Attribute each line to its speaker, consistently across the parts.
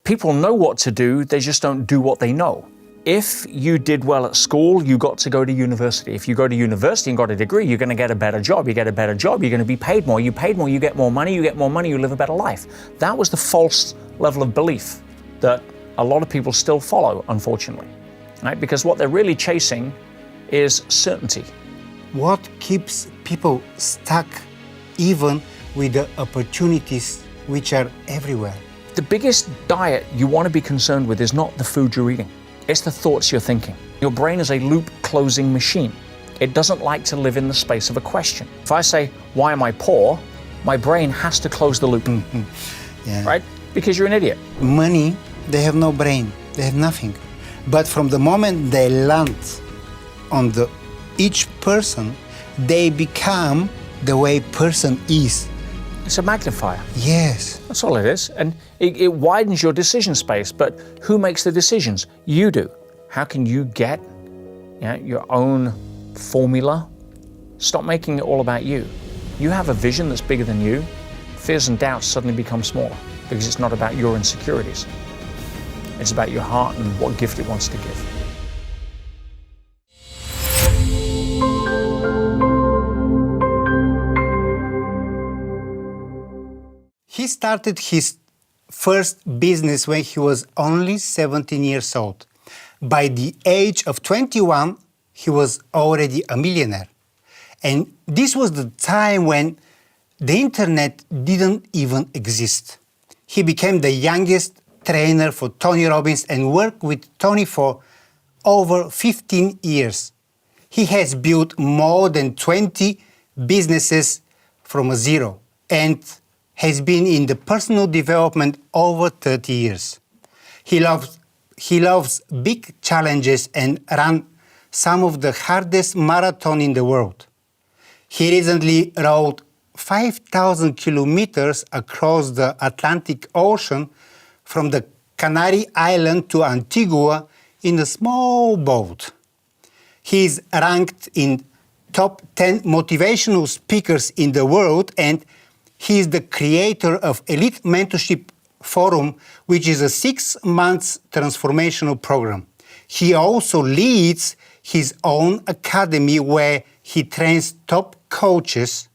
Speaker 1: people know what to do, they just don't do what they know. If you did well at school, you got to go to university. If you go to university and got a degree, you're going to get a better job. You get a better job, you're going to be paid more. You paid more, you get more money. You get more money, you live a better life. That was the false level of belief that a lot of people still follow, unfortunately, right? Because what they're really chasing is certainty.
Speaker 2: What keeps people stuck even with the opportunities which are everywhere?
Speaker 1: The biggest diet you want to be concerned with is not the food you're eating. It's the thoughts you're thinking. Your brain is a loop-closing machine. It doesn't like to live in the space of a question. If I say, why am I poor? My brain has to close the loop,
Speaker 2: Yeah.
Speaker 1: right? Because you're an idiot.
Speaker 2: Money, they have no brain, they have nothing. But from the moment they land on each person, they become the way person is.
Speaker 1: It's a magnifier.
Speaker 2: Yes.
Speaker 1: That's all it is. And it widens your decision space, but who makes the decisions? You do. How can you get your own formula? Stop making it all about you. You have a vision that's bigger than you. Fears and doubts suddenly become smaller because it's not about your insecurities. It's about your heart and what gift it wants to give.
Speaker 2: He started his first business when he was only 17 years old. By the age of 21, he was already a millionaire. And this was the time when the internet didn't even exist. He became the youngest trainer for Tony Robbins and worked with Tony for over 15 years. He has built more than 20 businesses from a zero and has been in the personal development over 30 years. He loves big challenges and ran some of the hardest marathons in the world. He recently rode 5,000 kilometers across the Atlantic Ocean from the Canary Island to Antigua in a small boat. He is ranked in top 10 motivational speakers in the world, and he is the creator of Elite Mentorship Forum, which is a 6-month transformational program. He also leads his own academy where he trains top coaches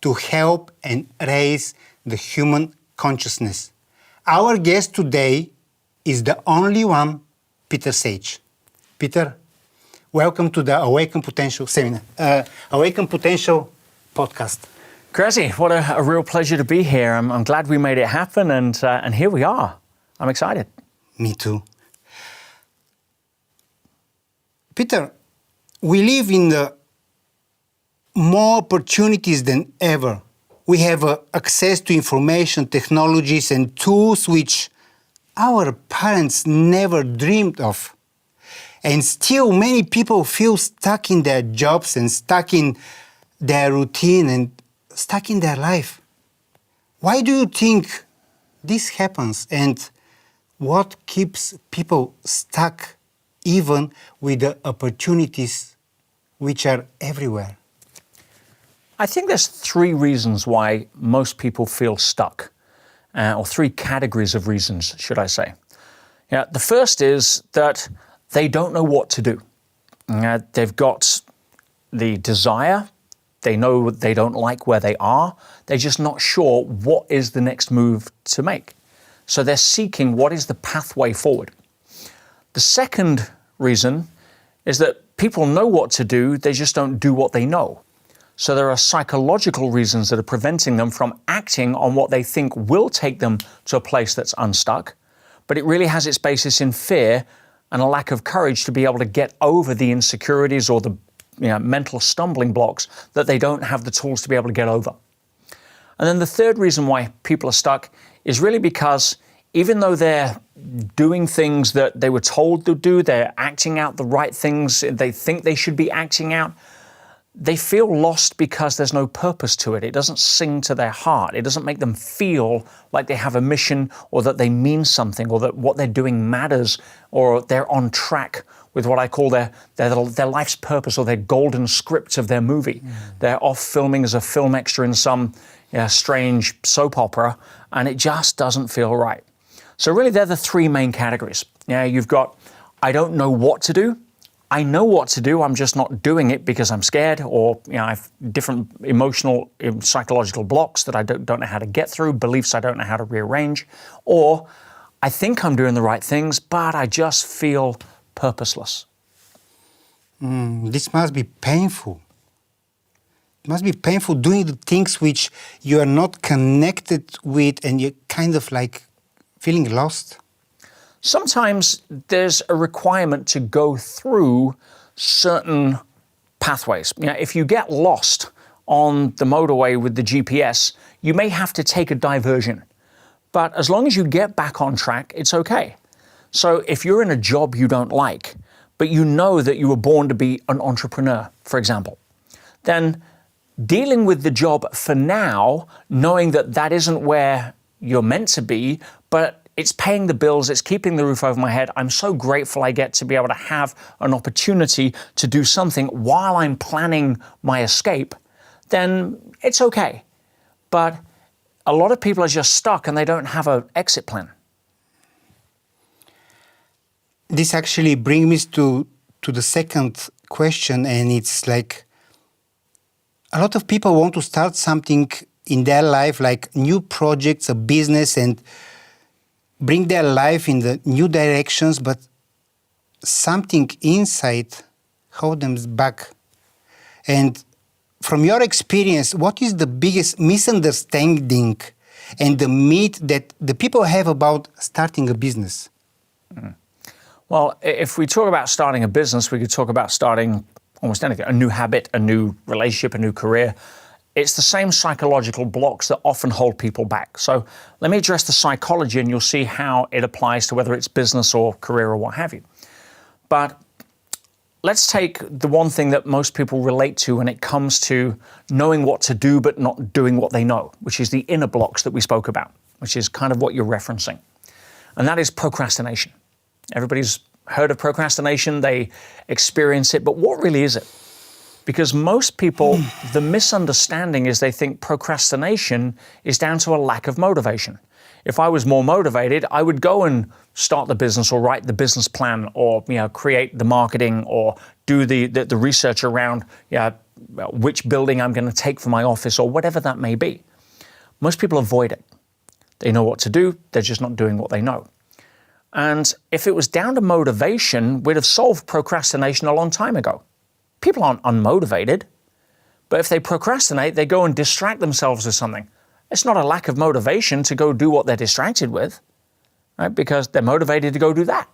Speaker 2: to help and raise the human consciousness. Our guest today is the only one, Peter Sage. Peter, welcome to the Awaken Potential seminar, Awaken Potential podcast.
Speaker 1: Crazy, what a real pleasure to be here. I'm glad we made it happen, and here we are. I'm excited.
Speaker 2: Me too. Peter, we live in more opportunities than ever. We have access to information, technologies, and tools which our parents never dreamed of. And still, many people feel stuck in their jobs and stuck in their routine and stuck in their life. Why do you think this happens, and what keeps people stuck even with the opportunities which are everywhere?
Speaker 1: I think there's 3 reasons why most people feel stuck, or 3 categories of reasons, should I say. The first is that they don't know what to do. They've got the desire, they know they don't like where they are, they're just not sure what is the next move to make. So they're seeking what is the pathway forward. The second reason is that people know what to do, they just don't do what they know. So there are psychological reasons that are preventing them from acting on what they think will take them to a place that's unstuck, but it really has its basis in fear and a lack of courage to be able to get over the insecurities or the mental stumbling blocks that they don't have the tools to be able to get over. And then the third reason why people are stuck is really because even though they're doing things that they were told to do, they're acting out the right things they think they should be acting out, they feel lost because there's no purpose to it. It doesn't sing to their heart. It doesn't make them feel like they have a mission or that they mean something or that what they're doing matters or they're on track with what I call their life's purpose or their golden script of their movie. They're off filming as a film extra in some strange soap opera, and it just doesn't feel right. So really, they're the three main categories. Yeah, you've got, I don't know what to do. I know what to do, I'm just not doing it because I'm scared, or I have different emotional, psychological blocks that I don't know how to get through, beliefs I don't know how to rearrange, or I think I'm doing the right things, but I just feel purposeless.
Speaker 2: This must be painful. It must be painful doing the things which you are not connected with and you're kind of like feeling lost.
Speaker 1: Sometimes there's a requirement to go through certain pathways. If you get lost on the motorway with the GPS, you may have to take a diversion. But as long as you get back on track, it's okay. So if you're in a job you don't like, but you know that you were born to be an entrepreneur, for example, then dealing with the job for now, knowing that that isn't where you're meant to be, but it's paying the bills, it's keeping the roof over my head. I'm so grateful I get to be able to have an opportunity to do something while I'm planning my escape, then it's okay. But a lot of people are just stuck and they don't have an exit plan.
Speaker 2: This actually brings me to the second question, and it's like a lot of people want to start something in their life, like new projects, a business, and bring their life in the new directions, but something inside hold them back. And from your experience, what is the biggest misunderstanding and the myth that the people have about starting a business?
Speaker 1: Well, if we talk about starting a business, we could talk about starting almost anything, a new habit, a new relationship, a new career. It's the same psychological blocks that often hold people back. So let me address the psychology and you'll see how it applies to whether it's business or career or what have you. But let's take the one thing that most people relate to when it comes to knowing what to do but not doing what they know, which is the inner blocks that we spoke about, which is kind of what you're referencing. And that is procrastination. Everybody's heard of procrastination, they experience it, but what really is it? Because most people, the misunderstanding is they think procrastination is down to a lack of motivation. If I was more motivated, I would go and start the business or write the business plan or create the marketing or do the research around which building I'm going to take for my office or whatever that may be. Most people avoid it. They know what to do, they're just not doing what they know. And if it was down to motivation, we'd have solved procrastination a long time ago. People aren't unmotivated, but if they procrastinate, they go and distract themselves with something. It's not a lack of motivation to go do what they're distracted with, right? Because they're motivated to go do that.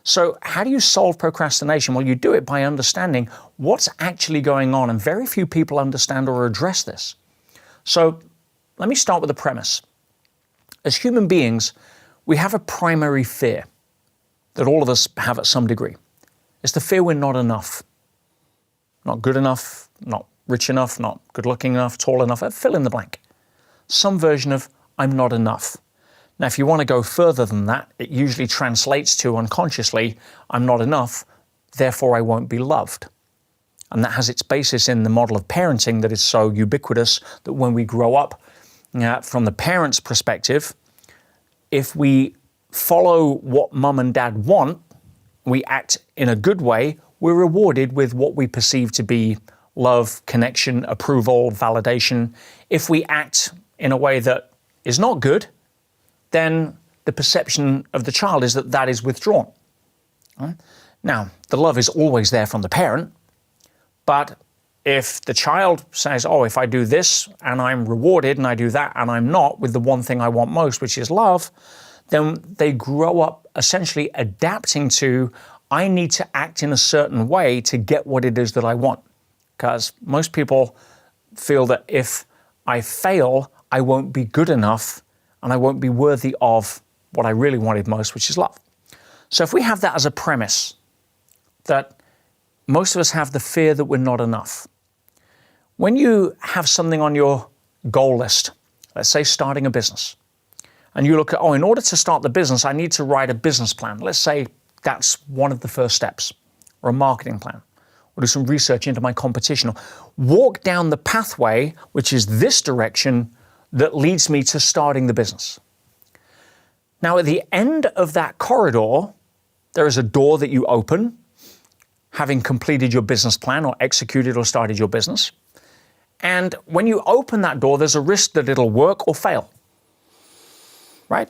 Speaker 1: So how do you solve procrastination? Well, you do it by understanding what's actually going on, and very few people understand or address this. So let me start with the premise. As human beings, we have a primary fear that all of us have at some degree. It's the fear we're not enough. Not good enough, not rich enough, not good looking enough, tall enough, fill in the blank. Some version of I'm not enough. Now, if you want to go further than that, it usually translates to unconsciously, I'm not enough, therefore I won't be loved. And that has its basis in the model of parenting that is so ubiquitous that when we grow up, from the parent's perspective, if we follow what mum and dad want, we act in a good way, we're rewarded with what we perceive to be love, connection, approval, validation. If we act in a way that is not good, then the perception of the child is that that is withdrawn. Now, the love is always there from the parent, but if the child says, oh, if I do this and I'm rewarded and I do that and I'm not with the one thing I want most, which is love, then they grow up essentially adapting to, I need to act in a certain way to get what it is that I want. Because most people feel that if I fail, I won't be good enough and I won't be worthy of what I really wanted most, which is love. So if we have that as a premise, that most of us have the fear that we're not enough. When you have something on your goal list, let's say starting a business, and you look at, in order to start the business, I need to write a business plan. Let's say that's one of the first steps, or a marketing plan, or do some research into my competition, or walk down the pathway, which is this direction, that leads me to starting the business. Now, at the end of that corridor, there is a door that you open, having completed your business plan or executed or started your business. And when you open that door, there's a risk that it'll work or fail, right?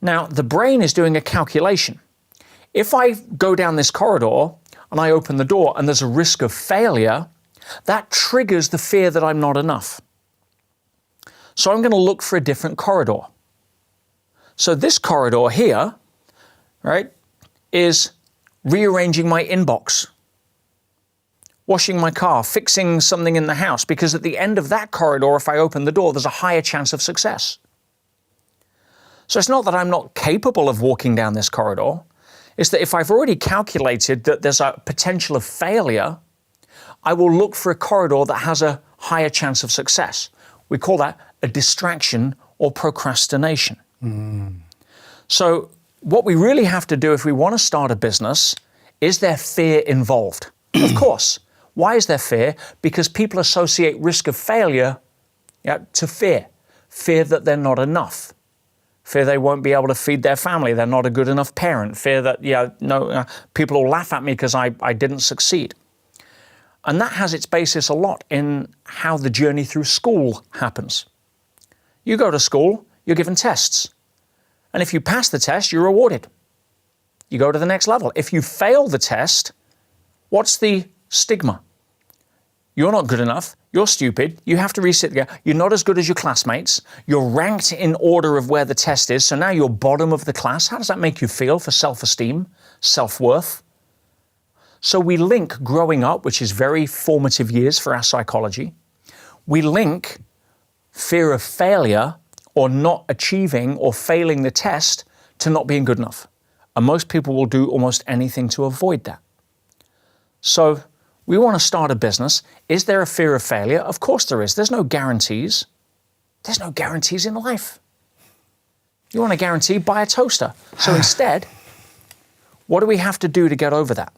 Speaker 1: Now, the brain is doing a calculation. If I go down this corridor and I open the door and there's a risk of failure, that triggers the fear that I'm not enough. So I'm going to look for a different corridor. So this corridor here, right, is rearranging my inbox, washing my car, fixing something in the house, because at the end of that corridor, if I open the door, there's a higher chance of success. So it's not that I'm not capable of walking down this corridor. It's that if I've already calculated that there's a potential of failure, I will look for a corridor that has a higher chance of success. We call that a distraction or procrastination. So what we really have to do if we want to start a business, is there fear involved? Of course. Why is there fear? Because people associate risk of failure to fear. Fear that they're not enough. Fear they won't be able to feed their family. They're not a good enough parent. Fear that, people will laugh at me because I didn't succeed. And that has its basis a lot in how the journey through school happens. You go to school, you're given tests. And if you pass the test, you're rewarded. You go to the next level. If you fail the test, what's the stigma? You're not good enough. You're stupid. You have to resit again. You're not as good as your classmates. You're ranked in order of where the test is. So now you're bottom of the class. How does that make you feel for self-esteem, self-worth? So we link growing up, which is very formative years for our psychology. We link fear of failure or not achieving or failing the test to not being good enough. And most people will do almost anything to avoid that. So we want to start a business. Is there a fear of failure? Of course there is. There's no guarantees. There's no guarantees in life. You want a guarantee? Buy a toaster. So instead, what do we have to do to get over that?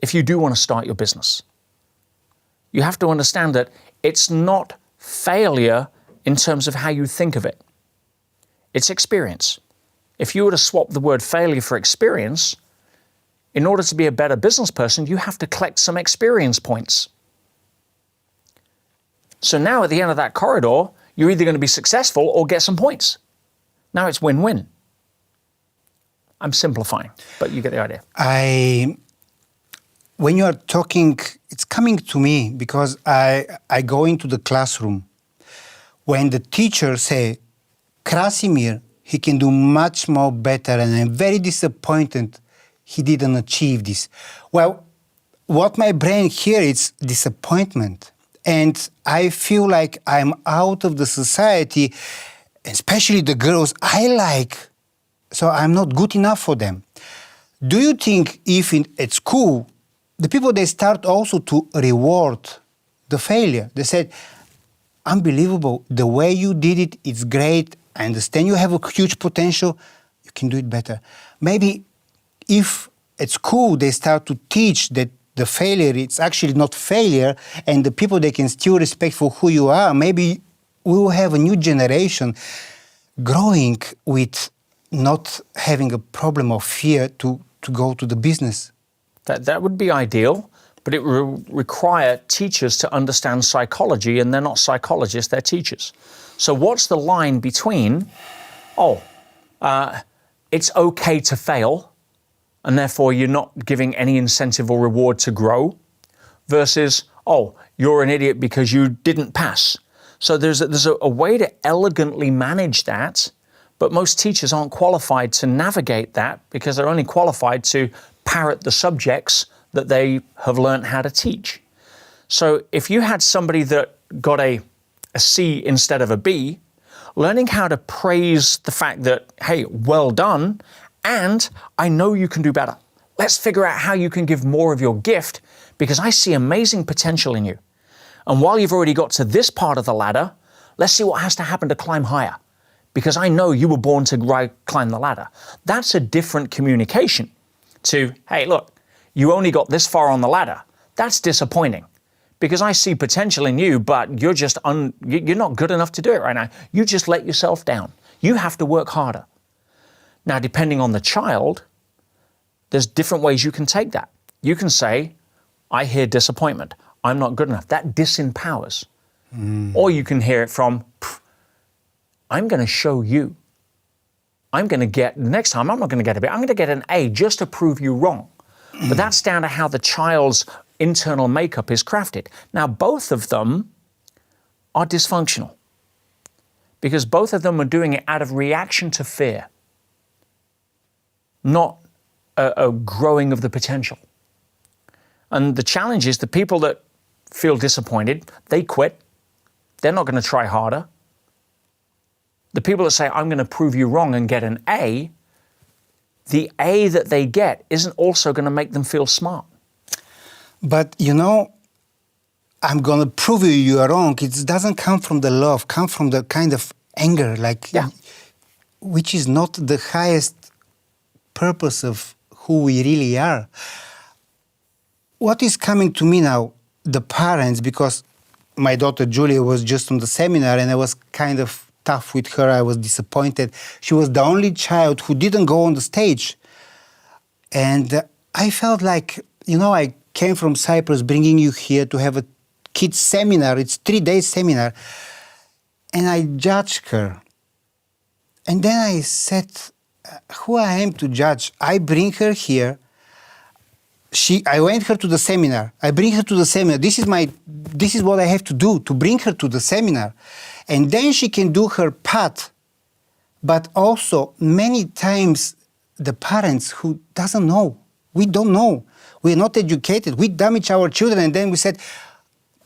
Speaker 1: If you do want to start your business, you have to understand that it's not failure in terms of how you think of it. It's experience. If you were to swap the word failure for experience, in order to be a better business person, you have to collect some experience points. So now at the end of that corridor, you're either going to be successful or get some points. Now it's win-win. I'm simplifying, but you get the idea.
Speaker 2: When you are talking, it's coming to me because I go into the classroom. When the teacher say, Krasimir, he can do much more better, and I'm very disappointed he didn't achieve this. Well, what my brain here is disappointment. And I feel like I'm out of the society, especially the girls I like, so I'm not good enough for them. Do you think if at school, the people, they start also to reward the failure? They said, unbelievable, the way you did it, it's great. I understand you have a huge potential, you can do it better. Maybe if at school they start to teach that the failure, it's actually not failure, and the people, they can still respect for who you are, maybe we will have a new generation growing with not having a problem of fear to go to the business.
Speaker 1: That would be ideal, but it will require teachers to understand psychology, and they're not psychologists, they're teachers. So what's the line between, it's okay to fail, and therefore you're not giving any incentive or reward to grow, versus, you're an idiot because you didn't pass. So there's a way to elegantly manage that, but most teachers aren't qualified to navigate that because they're only qualified to parrot the subjects that they have learned how to teach. So if you had somebody that got a C instead of a B, learning how to praise the fact that, hey, well done, and I know you can do better. Let's figure out how you can give more of your gift because I see amazing potential in you. And while you've already got to this part of the ladder, let's see what has to happen to climb higher because I know you were born to climb the ladder. That's a different communication to, hey, look, you only got this far on the ladder. That's disappointing because I see potential in you, but you're just you're not good enough to do it right now. You just let yourself down. You have to work harder. Now, depending on the child, there's different ways you can take that. You can say, I hear disappointment. I'm not good enough. That disempowers. Or you can hear it from, I'm going to show you. Next time, I'm not going to get a B. I'm going to get an A just to prove you wrong. But that's down to how the child's internal makeup is crafted. Now, both of them are dysfunctional because both of them are doing it out of reaction to fear, not a growing of the potential. And the challenge is the people that feel disappointed, they quit. They're not going to try harder. The people that say, I'm going to prove you wrong and get an A, the A that they get isn't also going to make them feel smart.
Speaker 2: But I'm going to prove you are wrong. It doesn't come from the love, come from the kind of anger, which is not the highest purpose of who we really are. What is coming to me now, the parents, because my daughter Julia was just on the seminar and I was kind of tough with her. I was disappointed. She was the only child who didn't go on the stage. And I felt like, I came from Cyprus bringing you here to have a kids seminar. It's 3-day seminar. And I judged her. And then I said, who I am to judge? I bring her here. I went her to the seminar. I bring her to the seminar. This is what I have to do, to bring her to the seminar. And then she can do her part. But also, many times, the parents who doesn't know, we don't know, we're not educated, we damage our children, and then we said,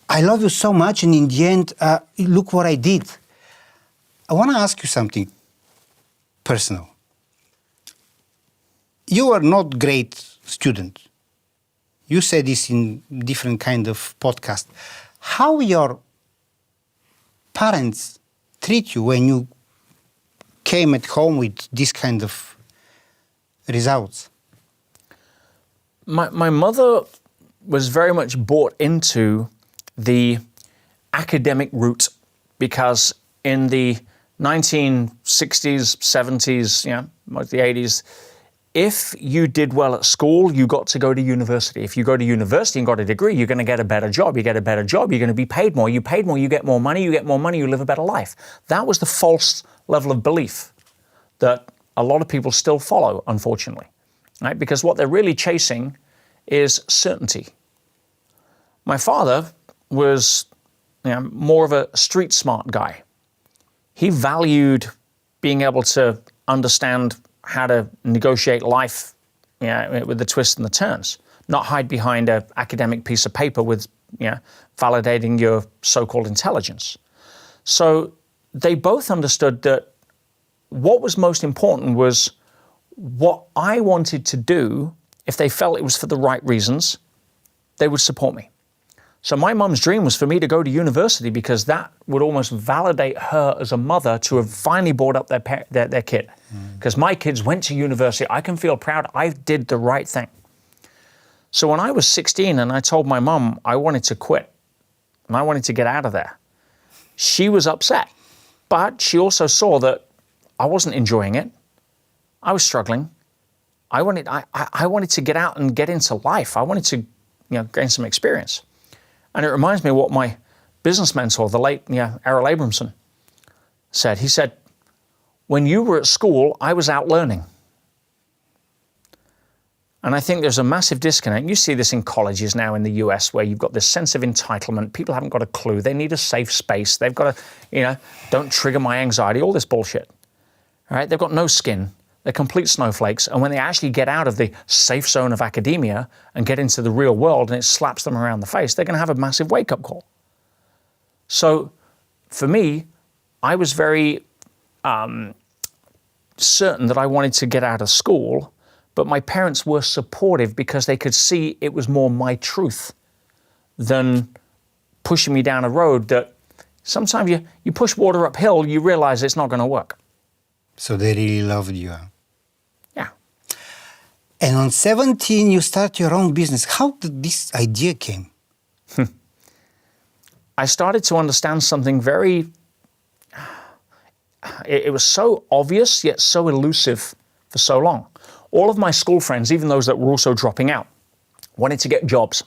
Speaker 2: I love you so much, and in the end, look what I did. I want to ask you something personal. You are not great student. You said this in different kind of podcast. How your parents treat you when you came at home with this kind of results?
Speaker 1: My mother was very much bought into the academic route because in the 1960s, 70s, most of the 80s, if you did well at school, you got to go to university. If you go to university and got a degree, you're going to get a better job. You get a better job, you're going to be paid more. You paid more, you get more money. You get more money, you live a better life. That was the false level of belief that a lot of people still follow, unfortunately, right? Because what they're really chasing is certainty. My father was more of a street smart guy. He valued being able to understand how to negotiate life with the twists and the turns, not hide behind an academic piece of paper with validating your so-called intelligence. So they both understood that what was most important was what I wanted to do. If they felt it was for the right reasons, they would support me. So my mum's dream was for me to go to university because that would almost validate her as a mother to have finally brought up their kid. Because my kids went to university. I can feel proud I did the right thing. So when I was 16 and I told my mum I wanted to quit and I wanted to get out of there, she was upset. But she also saw that I wasn't enjoying it. I was struggling. I wanted to get out and get into life. I wanted to gain some experience. And it reminds me of what my business mentor, the late Errol Abramson, said. He said, when you were at school, I was out learning. And I think there's a massive disconnect. You see this in colleges now in the US where you've got this sense of entitlement. People haven't got a clue. They need a safe space. They've got to, don't trigger my anxiety, all this bullshit. All right? They've got no skin. They're complete snowflakes. And when they actually get out of the safe zone of academia and get into the real world and it slaps them around the face, they're going to have a massive wake-up call. So for me, I was very certain that I wanted to get out of school, but my parents were supportive because they could see it was more my truth than pushing me down a road that sometimes you push water uphill, you realize it's not going to work.
Speaker 2: So they really loved you.
Speaker 1: Yeah.
Speaker 2: And on 17, you start your own business. How did this idea came?
Speaker 1: I started to understand something very... it was so obvious yet so elusive for so long. All of my school friends, even those that were also dropping out, wanted to get jobs.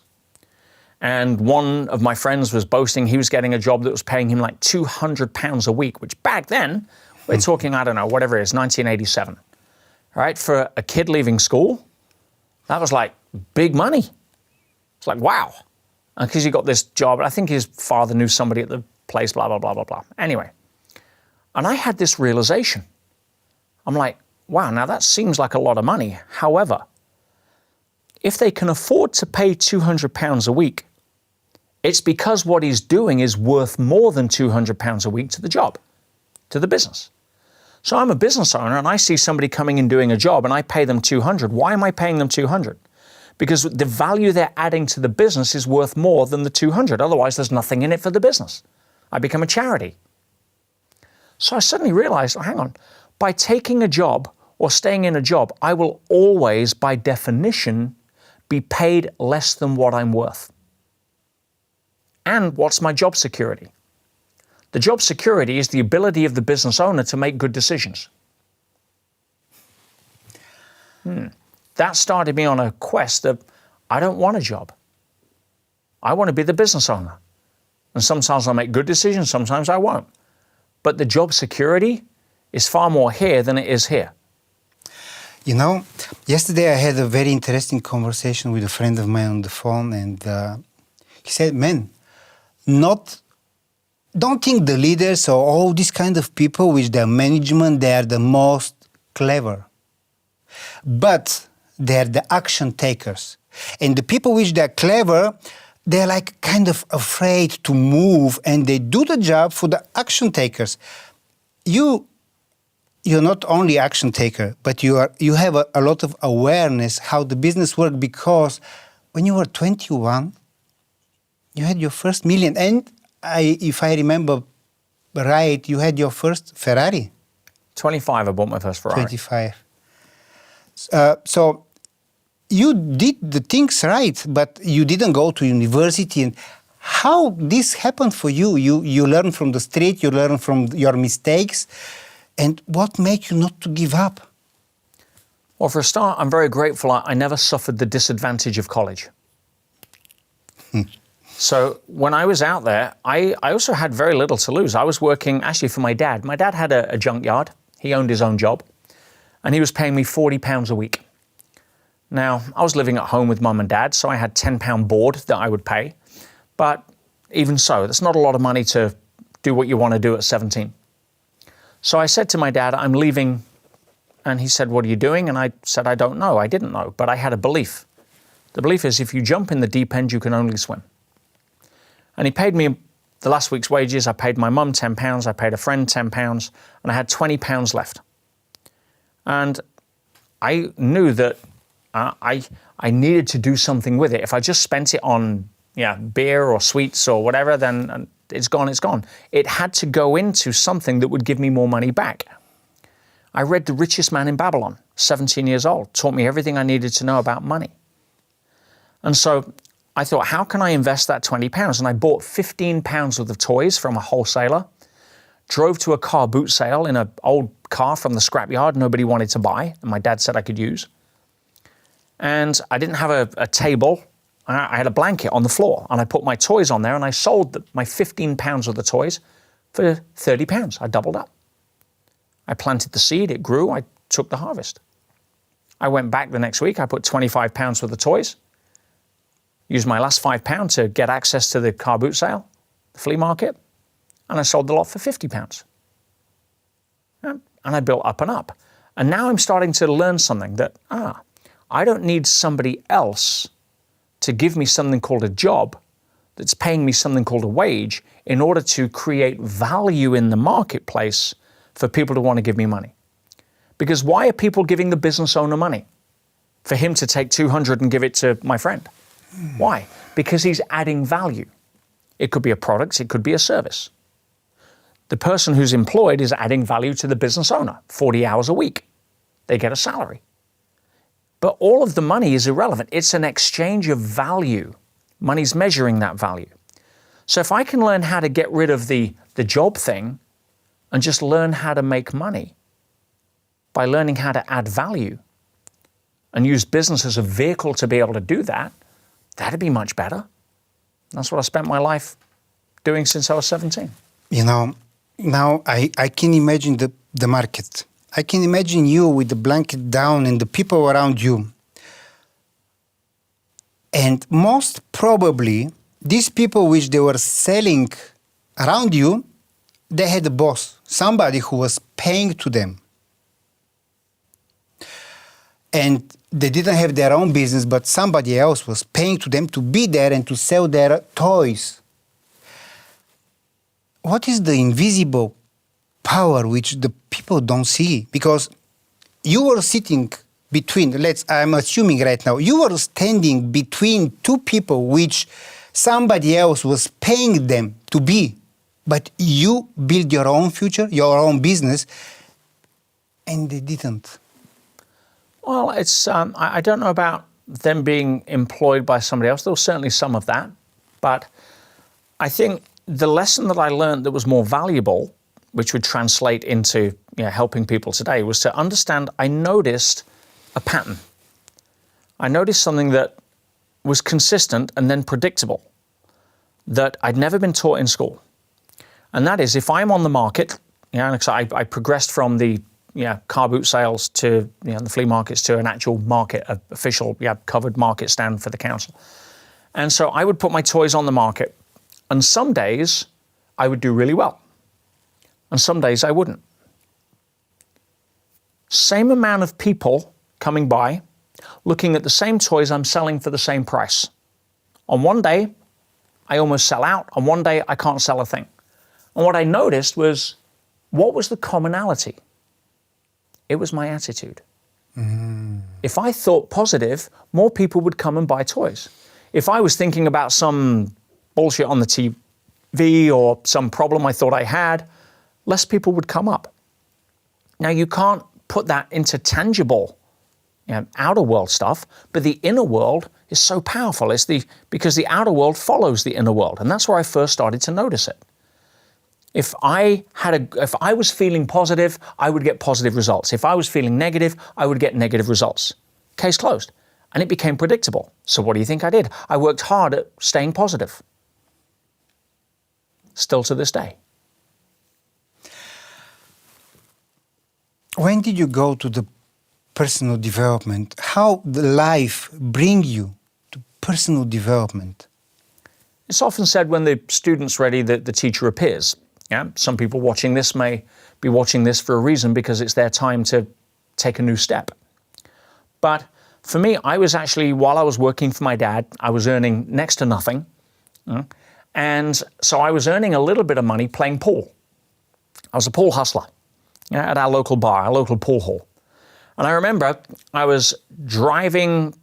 Speaker 1: And one of my friends was boasting he was getting a job that was paying him like £200 a week, which back then, we're talking, I don't know, whatever it is, 1987. All right, for a kid leaving school, that was like big money. It's like, wow. Because he got this job, I think his father knew somebody at the place, blah, blah, blah, blah, blah. Anyway, and I had this realization. I'm like, wow, now that seems like a lot of money. However, if they can afford to pay £200 a week, it's because what he's doing is worth more than £200 a week to the job, to the business. So I'm a business owner and I see somebody coming and doing a job and I pay them $200. Why am I paying them $200? Because the value they're adding to the business is worth more than the $200. Otherwise, there's nothing in it for the business. I become a charity. So I suddenly realized, oh, hang on, by taking a job or staying in a job, I will always, by definition, be paid less than what I'm worth. And what's my job security? The job security is the ability of the business owner to make good decisions. That started me on a quest of, I don't want a job. I want to be the business owner. And sometimes I'll make good decisions, sometimes I won't. But the job security is far more here than it is here.
Speaker 2: You know, yesterday I had a very interesting conversation with a friend of mine on the phone, and he said, man, don't think the leaders or all these kind of people with their management, they are the most clever. But they're the action takers. And the people which they're clever, they're like kind of afraid to move, and they do the job for the action takers. You're not only action taker, but you have a lot of awareness how the business works, because when you were 21, you had your first million. And if I remember right, you had your first Ferrari.
Speaker 1: 25, I bought my first Ferrari.
Speaker 2: 25. So you did the things right, but you didn't go to university. And how this happened for you? You learn from the street, you learn from your mistakes. And what made you not to give up?
Speaker 1: Well, for a start, I'm very grateful I never suffered the disadvantage of college. So when I was out there, I also had very little to lose. I was working actually for my dad. My dad had a junkyard. He owned his own job. And he was paying me £40 a week. Now, I was living at home with mum and dad, so I had £10 board that I would pay. But even so, that's not a lot of money to do what you want to do at 17. So I said to my dad, I'm leaving. And he said, what are you doing? And I said, I don't know. I didn't know, but I had a belief. The belief is if you jump in the deep end, you can only swim. And he paid me the last week's wages. I paid my mum £10. I paid a friend £10. And I had £20 left. And I knew that I needed to do something with it. If I just spent it on beer or sweets or whatever, then it's gone, it's gone. It had to go into something that would give me more money back. I read The Richest Man in Babylon, 17 years old, taught me everything I needed to know about money. And so I thought, how can I invest that £20? And I bought £15 worth of toys from a wholesaler, drove to a car boot sale in an old car from the scrapyard nobody wanted to buy, and my dad said I could use. And I didn't have a table. I had a blanket on the floor, and I put my toys on there, and I sold my £15 of the toys for £30. I doubled up. I planted the seed, it grew, I took the harvest. I went back the next week, I put £25 for the toys, used my last £5 to get access to the car boot sale, the flea market, and I sold the lot for £50. And I built up and up. And now I'm starting to learn something that, I don't need somebody else to give me something called a job that's paying me something called a wage in order to create value in the marketplace for people to want to give me money. Because why are people giving the business owner money? For him to take 200 and give it to my friend. Why? Because he's adding value. It could be a product, it could be a service. The person who's employed is adding value to the business owner, 40 hours a week. They get a salary. But all of the money is irrelevant. It's an exchange of value. Money's measuring that value. So if I can learn how to get rid of the job thing and just learn how to make money by learning how to add value and use business as a vehicle to be able to do that, that'd be much better. That's what I spent my life doing since I was 17.
Speaker 2: You know, now I can imagine the market. I can imagine you with the blanket down and the people around you. And most probably, these people which they were selling around you, they had a boss, somebody who was paying to them. And they didn't have their own business, but somebody else was paying to them to be there and to sell their toys. What is the invisible power which the people don't see? Because you were sitting between, I'm assuming right now, you were standing between two people which somebody else was paying them to be, but you build your own future, your own business, and they didn't.
Speaker 1: Well, it's I don't know about them being employed by somebody else. There was certainly some of that. But I think the lesson that I learned that was more valuable, which would translate into helping people today, was to understand I noticed a pattern. I noticed something that was consistent and then predictable that I'd never been taught in school. And that is, if I'm on the market, I progressed from the car boot sales to the flea markets to an actual market, official covered market stand for the council. And so I would put my toys on the market, and some days I would do really well, and some days I wouldn't. Same amount of people coming by, looking at the same toys I'm selling for the same price. On one day, I almost sell out. On one day, I can't sell a thing. And what I noticed was, what was the commonality? It was my attitude. If I thought positive, more people would come and buy toys. If I was thinking about some bullshit on the TV or some problem I thought I had, less people would come up. Now, you can't put that into tangible outer world stuff, but the inner world is so powerful. Because the outer world follows the inner world, and that's where I first started to notice it. If I was feeling positive, I would get positive results. If I was feeling negative, I would get negative results. Case closed. And it became predictable. So what do you think I did? I worked hard at staying positive. Still to this day.
Speaker 2: When did you go to the personal development? How the life bring you to personal development?
Speaker 1: It's often said when the student's ready that the teacher appears. Some people watching this may be watching this for a reason because it's their time to take a new step. But for me, I was actually, while I was working for my dad, I was earning next to nothing. And so I was earning a little bit of money playing pool. I was a pool hustler at our local bar, our local pool hall. And I remember I was driving,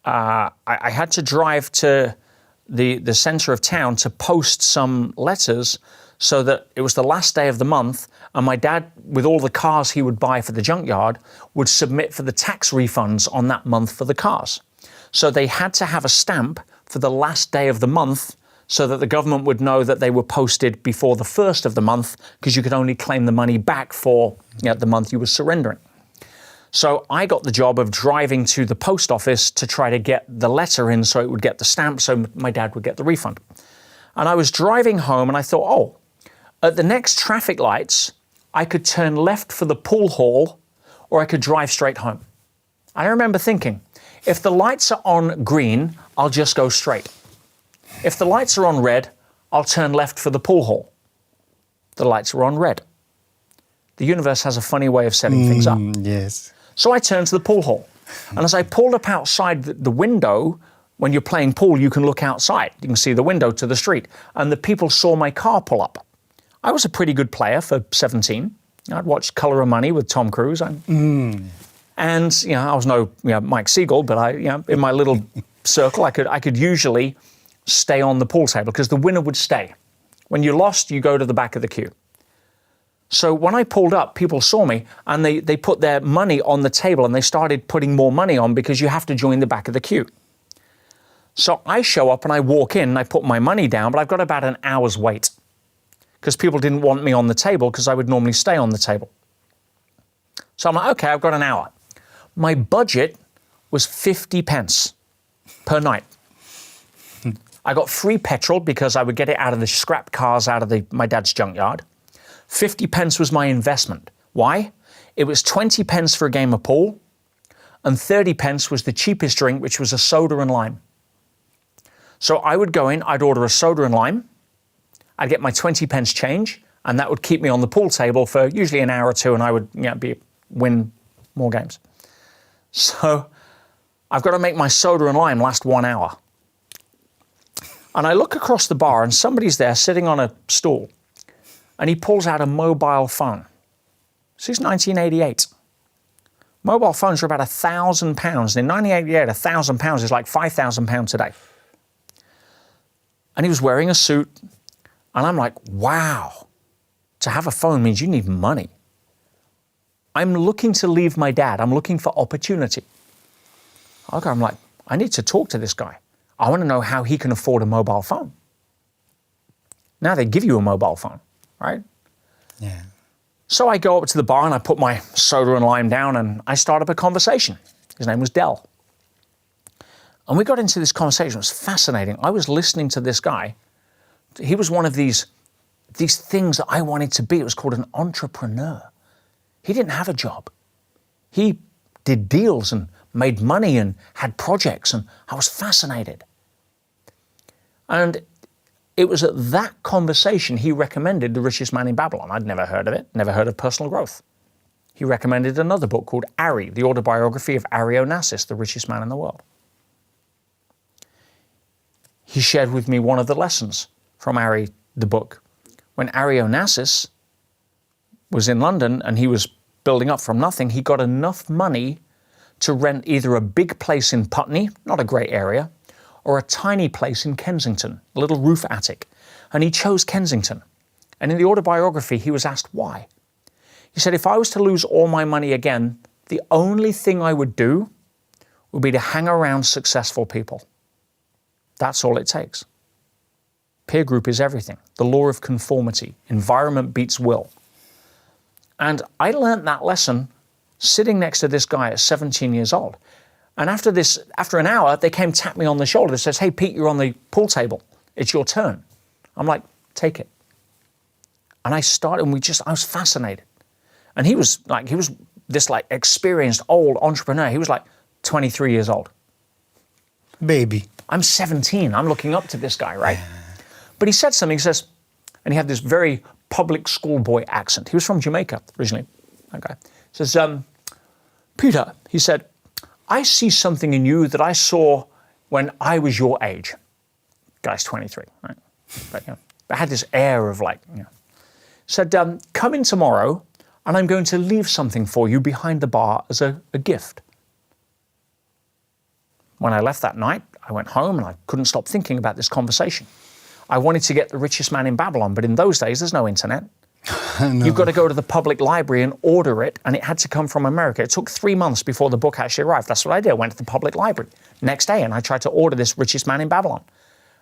Speaker 1: I had to drive to the center of town to post some letters so that it was the last day of the month, and my dad, with all the cars he would buy for the junkyard, would submit for the tax refunds on that month for the cars. So they had to have a stamp for the last day of the month so that the government would know that they were posted before the first of the month, because you could only claim the money back for the month you were surrendering. So I got the job of driving to the post office to try to get the letter in so it would get the stamp so my dad would get the refund. And I was driving home and I thought, at the next traffic lights, I could turn left for the pool hall or I could drive straight home. I remember thinking, if the lights are on green, I'll just go straight. If the lights are on red, I'll turn left for the pool hall. The lights were on red. The universe has a funny way of setting things up.
Speaker 2: Yes.
Speaker 1: So I turned to the pool hall. And as I pulled up outside the window, when you're playing pool, you can look outside. You can see the window to the street. And the people saw my car pull up. I was a pretty good player for 17. I'd watched Color of Money with Tom Cruise. And I was no Mike Siegel, but in my little circle, I could usually stay on the pool table because the winner would stay. When you lost, you go to the back of the queue. So when I pulled up, people saw me and they put their money on the table and they started putting more money on because you have to join the back of the queue. So I show up and I walk in and I put my money down, but I've got about an hour's wait because people didn't want me on the table because I would normally stay on the table. So I'm like, okay, I've got an hour. My budget was 50 pence per night. I got free petrol because I would get it out of the scrap cars out of my dad's junkyard. 50 pence was my investment. Why? It was 20 pence for a game of pool, and 30 pence was the cheapest drink, which was a soda and lime. So I would go in, I'd order a soda and lime, I'd get my 20 pence change, and that would keep me on the pool table for usually an hour or two, and I would win more games. So I've got to make my soda and lime last 1 hour. And I look across the bar, and somebody's there sitting on a stool, and he pulls out a mobile phone. This is 1988. Mobile phones are about £1,000. In 1988, £1,000 is like £5,000 today. And he was wearing a suit, and I'm like, wow, to have a phone means you need money. I'm looking to leave my dad. I'm looking for opportunity. Okay, I'm like, I need to talk to this guy. I want to know how he can afford a mobile phone. Now they give you a mobile phone, right?
Speaker 2: Yeah.
Speaker 1: So I go up to the bar and I put my soda and lime down and I start up a conversation. His name was Dell. And we got into this conversation. It was fascinating. I was listening to this guy. He was one of these things that I wanted to be. It was called an entrepreneur. He didn't have a job. He did deals and made money and had projects, and I was fascinated. And it was at that conversation he recommended The Richest Man in Babylon. I'd never heard of it, never heard of personal growth. He recommended another book called Ari, the autobiography of Ari Onassis, the richest man in the world. He shared with me one of the lessons from Ari, the book. When Ari Onassis was in London and he was building up from nothing, he got enough money to rent either a big place in Putney, not a great area, or a tiny place in Kensington, a little roof attic. And he chose Kensington. And in the autobiography, he was asked why. He said, if I was to lose all my money again, the only thing I would do would be to hang around successful people. That's all it takes. Peer group is everything. The law of conformity. Environment beats will. And I learned that lesson sitting next to this guy at 17 years old. And after an hour, they came tap me on the shoulder. They says, hey, Pete, you're on the pool table. It's your turn. I'm like, take it. And I started, and I was fascinated. And he was this experienced old entrepreneur. He was like 23 years old.
Speaker 2: Baby.
Speaker 1: I'm 17. I'm looking up to this guy, right? But he said something. He says, and he had this very public schoolboy accent. He was from Jamaica originally. Okay. He says, Peter, he said, I see something in you that I saw when I was your age. Guy's 23, right? But I had this air of said, come in tomorrow and I'm going to leave something for you behind the bar as a gift. When I left that night, I went home and I couldn't stop thinking about this conversation. I wanted to get The Richest Man in Babylon, but in those days, there's no internet. No. You've got to go to the public library and order it, and it had to come from America. It took 3 months before the book actually arrived. That's what I did. I went to the public library next day, and I tried to order this Richest Man in Babylon.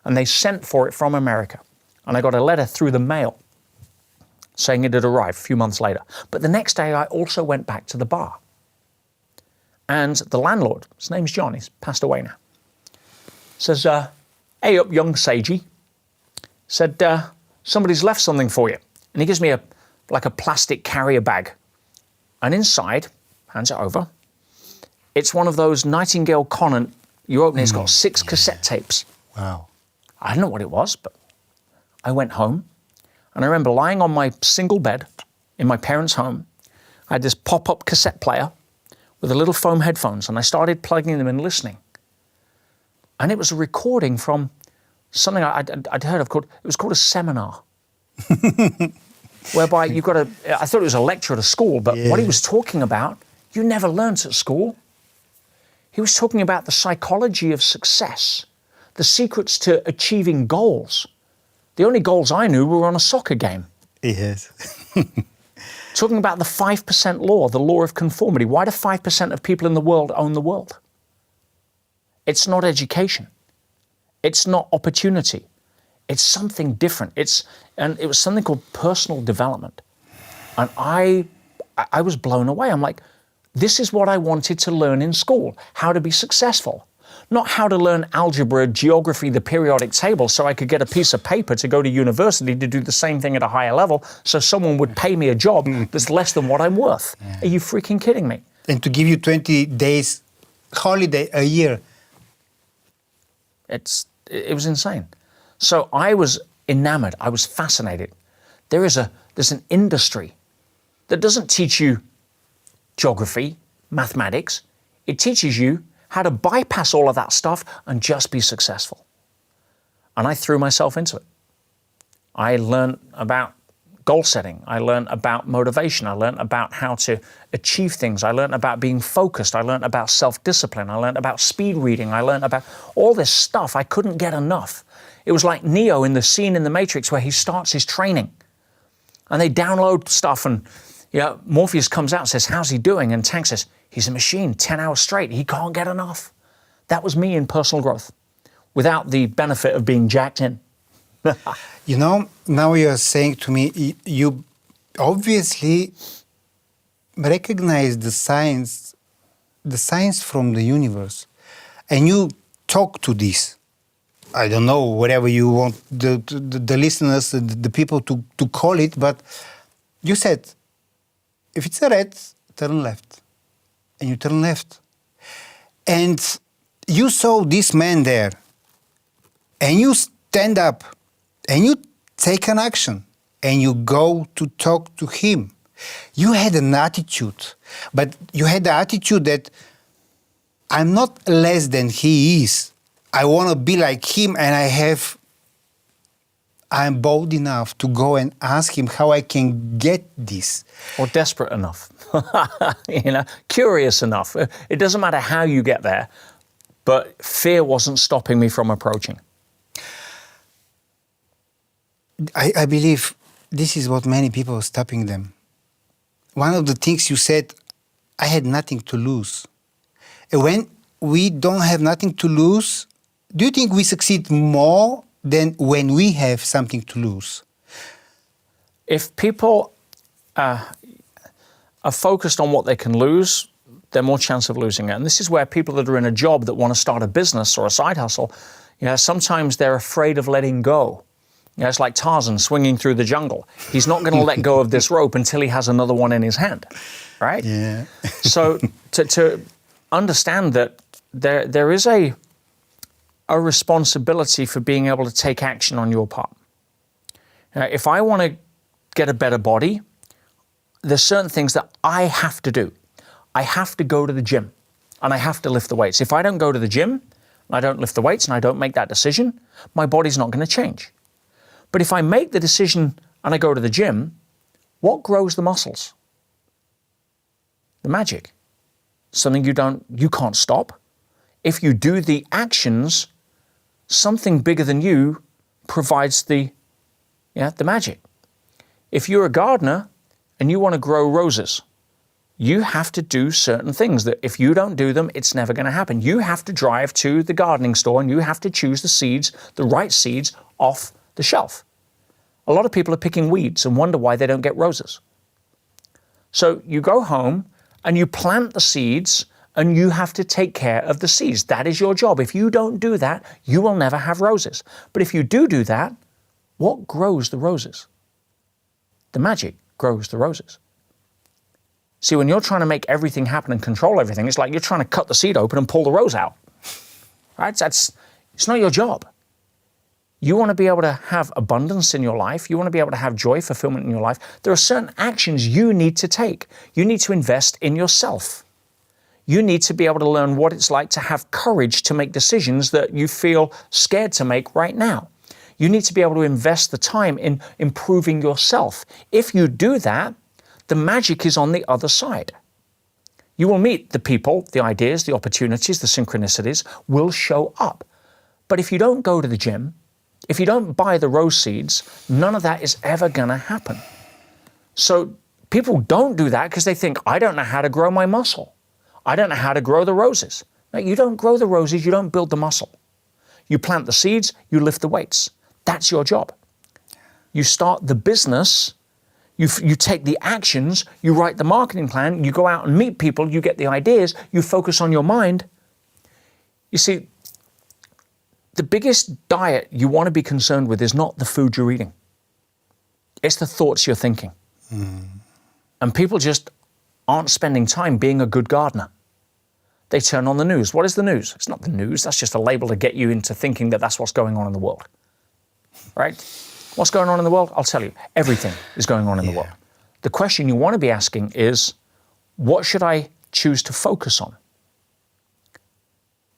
Speaker 1: And they sent for it from America. And I got a letter through the mail saying it had arrived a few months later. But the next day, I also went back to the bar. And the landlord, his name's John, he's passed away now, says, hey up, young sagey. Said, somebody's left something for you. And he gives me a plastic carrier bag. And inside, hands it over, it's one of those Nightingale Conant, you open it, it's got 6 cassette tapes.
Speaker 2: Wow.
Speaker 1: I don't know what it was, but I went home. And I remember lying on my single bed in my parents' home. I had this pop-up cassette player with a little foam headphones, and I started plugging them and listening. And it was a recording from something I'd heard of it was called a seminar. Whereby I thought it was a lecture at a school, but what he was talking about, you never learnt at school. He was talking about the psychology of success, the secrets to achieving goals. The only goals I knew were on a soccer game.
Speaker 2: Yes.
Speaker 1: Talking about the 5% law, the law of conformity. Why do 5% of people in the world own the world? It's not education. It's not opportunity. It's something different. And it was something called personal development. And I was blown away. I'm like, this is what I wanted to learn in school, how to be successful. Not how to learn algebra, geography, the periodic table, so I could get a piece of paper to go to university to do the same thing at a higher level, so someone would pay me a job that's less than what I'm worth. Are you freaking kidding me?
Speaker 2: And to give you 20 days holiday a year.
Speaker 1: It was insane. So I was enamored. I was fascinated. There's an industry that doesn't teach you geography, mathematics. It teaches you how to bypass all of that stuff and just be successful. And I threw myself into it. I learned about goal setting. I learned about motivation. I learned about how to achieve things. I learned about being focused. I learned about self-discipline. I learned about speed reading. I learned about all this stuff. I couldn't get enough. It was like Neo in the scene in The Matrix where he starts his training. And they download stuff and Morpheus comes out and says, how's he doing? And Tank says, he's a machine, 10 hours straight. He can't get enough. That was me in personal growth without the benefit of being jacked in.
Speaker 2: Now you're saying to me, you obviously recognize the science from the universe, and you talk to this. I don't know, whatever you want the listeners, the people to call it, but you said, if it's a red, turn left. And you turn left. And you saw this man there, and you stand up, and you take an action, and you go to talk to him. You had an attitude, but you had the attitude that I'm not less than he is. I want to be like him, and I'm bold enough to go and ask him how I can get this.
Speaker 1: Or desperate enough, curious enough. It doesn't matter how you get there, but fear wasn't stopping me from approaching.
Speaker 2: I believe this is what many people are stopping them. One of the things you said, I had nothing to lose. And when we don't have nothing to lose, do you think we succeed more than when we have something to lose?
Speaker 1: If people are focused on what they can lose, they're more chance of losing it. And this is where people that are in a job that want to start a business or a side hustle, sometimes they're afraid of letting go. It's like Tarzan swinging through the jungle. He's not going to let go of this rope until he has another one in his hand, right?
Speaker 2: Yeah.
Speaker 1: So to understand that there is a responsibility for being able to take action on your part. If I want to get a better body, there's certain things that I have to do. I have to go to the gym and I have to lift the weights. If I don't go to the gym, and I don't lift the weights and I don't make that decision, my body's not going to change. But if I make the decision and I go to the gym, what grows the muscles? The magic. Something you can't stop. If you do the actions, something bigger than you provides the magic. If you're a gardener and you want to grow roses, you have to do certain things that if you don't do them, it's never going to happen. You have to drive to the gardening store and you have to choose the seeds, the right seeds, off the shelf. A lot of people are picking weeds and wonder why they don't get roses. So you go home and you plant the seeds and you have to take care of the seeds. That is your job. If you don't do that, you will never have roses. But if you do that, what grows the roses? The magic grows the roses. See, when you're trying to make everything happen and control everything, it's like you're trying to cut the seed open and pull the rose out. Right? It's not your job. You want to be able to have abundance in your life. You want to be able to have joy, fulfillment in your life. There are certain actions you need to take. You need to invest in yourself. You need to be able to learn what it's like to have courage to make decisions that you feel scared to make right now. You need to be able to invest the time in improving yourself. If you do that, the magic is on the other side. You will meet the people, the ideas, the opportunities, the synchronicities will show up. But if you don't go to the gym, if you don't buy the rose seeds, none of that is ever going to happen. So people don't do that because they think, I don't know how to grow my muscle. I don't know how to grow the roses. No, you don't grow the roses, you don't build the muscle. You plant the seeds, you lift the weights. That's your job. You start the business, you take the actions, you write the marketing plan, you go out and meet people, you get the ideas, you focus on your mind. You see, the biggest diet you want to be concerned with is not the food you're eating. It's the thoughts you're thinking. And people just aren't spending time being a good gardener. They turn on the news. What is the news? It's not the news. That's just a label to get you into thinking that that's what's going on in the world. Right? What's going on in the world? I'll tell you. Everything is going on in the world. The question you want to be asking is, what should I choose to focus on?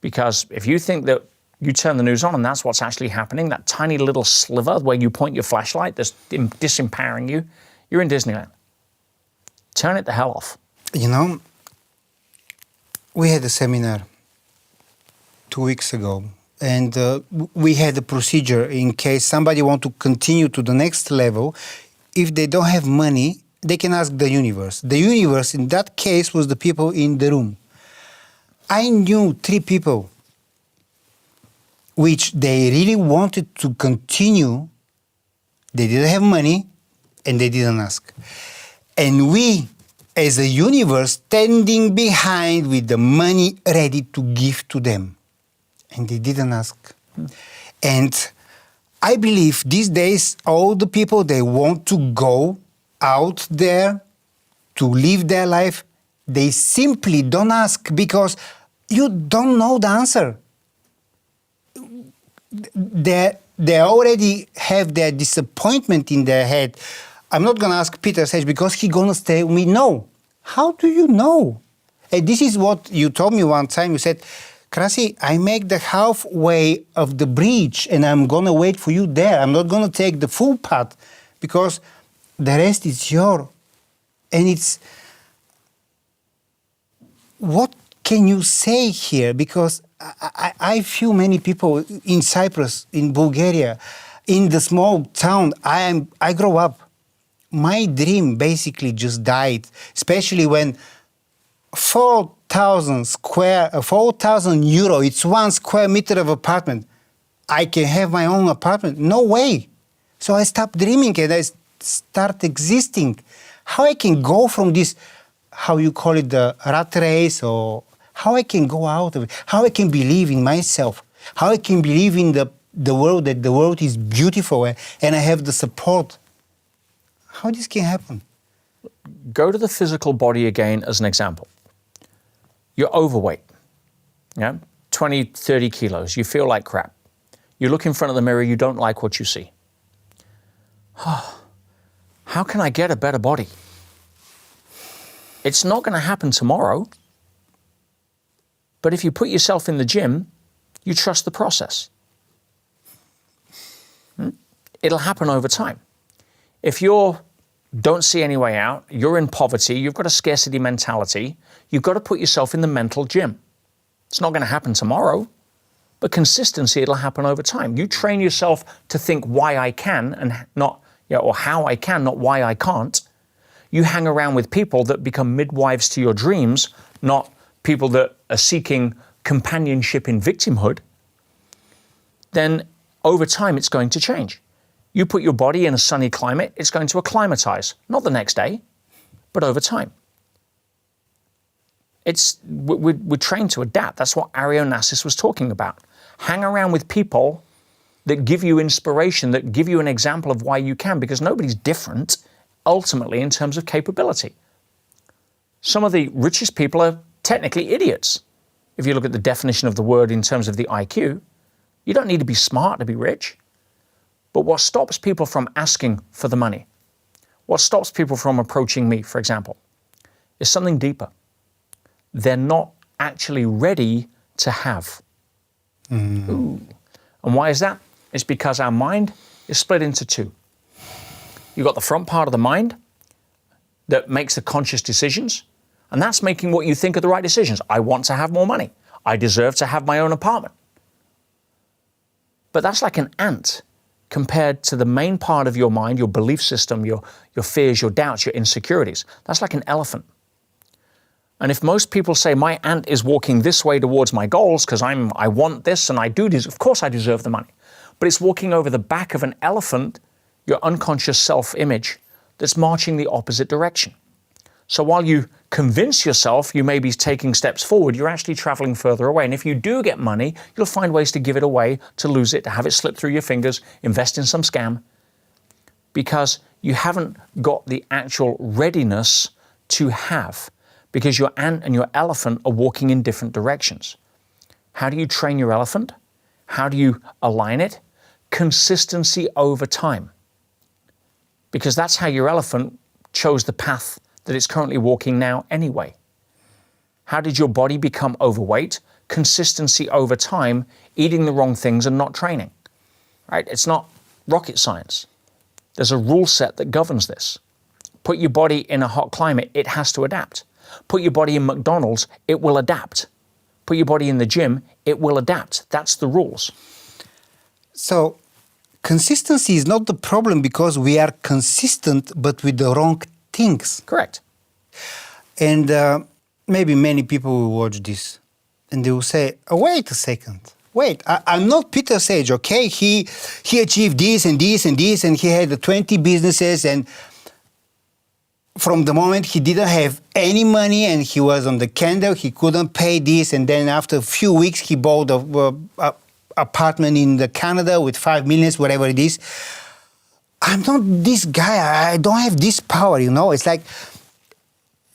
Speaker 1: Because if you think that you turn the news on and that's what's actually happening, that tiny little sliver where you point your flashlight that's disempowering you, you're in Disneyland. Turn it the hell off.
Speaker 2: You know, we had a seminar 2 weeks ago, and we had a procedure in case somebody want to continue to the next level. If they don't have money, they can ask the universe. The universe in that case was the people in the room. I knew 3 people which they really wanted to continue. They didn't have money and they didn't ask. And we, as a universe, standing behind with the money ready to give to them. And they didn't ask. And I believe these days, all the people, they want to go out there to live their life, they simply don't ask because you don't know the answer. They already have their disappointment in their head. I'm not going to ask Peter Sage because he's going to say me no. How do you know? And this is what you told me one time. You said, Krasi, I make the halfway of the bridge and I'm going to wait for you there. I'm not going to take the full path because the rest is yours. And it's, what can you say here? Because I feel many people in Cyprus, in Bulgaria, in the small town I grew up. My dream basically just died, especially when 4,000 euro, it's 1 square meter of apartment. I can have my own apartment. No way. So I stopped dreaming and I start existing. How I can go from this, how you call it, the rat race, or how I can go out of it, how I can believe in myself, how I can believe in the world, that the world is beautiful and I have the support. How this can happen?
Speaker 1: Go to the physical body again as an example. You're overweight, 20, 30 kilos. You feel like crap. You look in front of the mirror, you don't like what you see. How can I get a better body? It's not going to happen tomorrow. But if you put yourself in the gym, you trust the process. It'll happen over time. If you don't see any way out, you're in poverty, you've got a scarcity mentality, you've got to put yourself in the mental gym. It's not going to happen tomorrow, but consistency, it'll happen over time. You train yourself to think why I can and not, or how I can, not why I can't. You hang around with people that become midwives to your dreams, not people that are seeking companionship in victimhood. Then over time, it's going to change. You put your body in a sunny climate, it's going to acclimatize, not the next day, but over time. We're trained to adapt. That's what Onassis was talking about. Hang around with people that give you inspiration, that give you an example of why you can, because nobody's different ultimately in terms of capability. Some of the richest people are technically idiots. If you look at the definition of the word in terms of the IQ, you don't need to be smart to be rich. But what stops people from asking for the money, what stops people from approaching me, for example, is something deeper. They're not actually ready to have. Ooh. And why is that? It's because our mind is split into 2. You've got the front part of the mind that makes the conscious decisions, and that's making what you think are the right decisions. I want to have more money. I deserve to have my own apartment. But that's like an ant compared to the main part of your mind, your belief system, your fears, your doubts, your insecurities. That's like an elephant. And if most people say, my ant is walking this way towards my goals because I want this and I do this, of course I deserve the money. but it's walking over the back of an elephant, your unconscious self-image, that's marching the opposite direction. So while you convince yourself you may be taking steps forward, you're actually traveling further away. And if you do get money, you'll find ways to give it away, to lose it, to have it slip through your fingers, invest in some scam, because you haven't got the actual readiness to have, because your ant and your elephant are walking in different directions. How do you train your elephant? How do you align it? Consistency over time. Because that's how your elephant chose the path that it's currently walking now anyway. How did your body become overweight? Consistency over time, eating the wrong things and not training. Right? It's not rocket science. There's a rule set that governs this. Put your body in a hot climate, it has to adapt. Put your body in McDonald's, it will adapt. Put your body in the gym, it will adapt. That's the rules.
Speaker 2: So, consistency is not the problem because we are consistent but with the wrong things.
Speaker 1: Correct.
Speaker 2: And maybe many people will watch this and they will say, oh, wait a second. Wait, I'm not Peter Sage, okay? He achieved this and this and this, and he had 20 businesses, and from the moment he didn't have any money and he was on the candle, he couldn't pay this, and then after a few weeks he bought a apartment in Canada with 5 million, whatever it is. I'm not this guy. I don't have this power, you know. It's like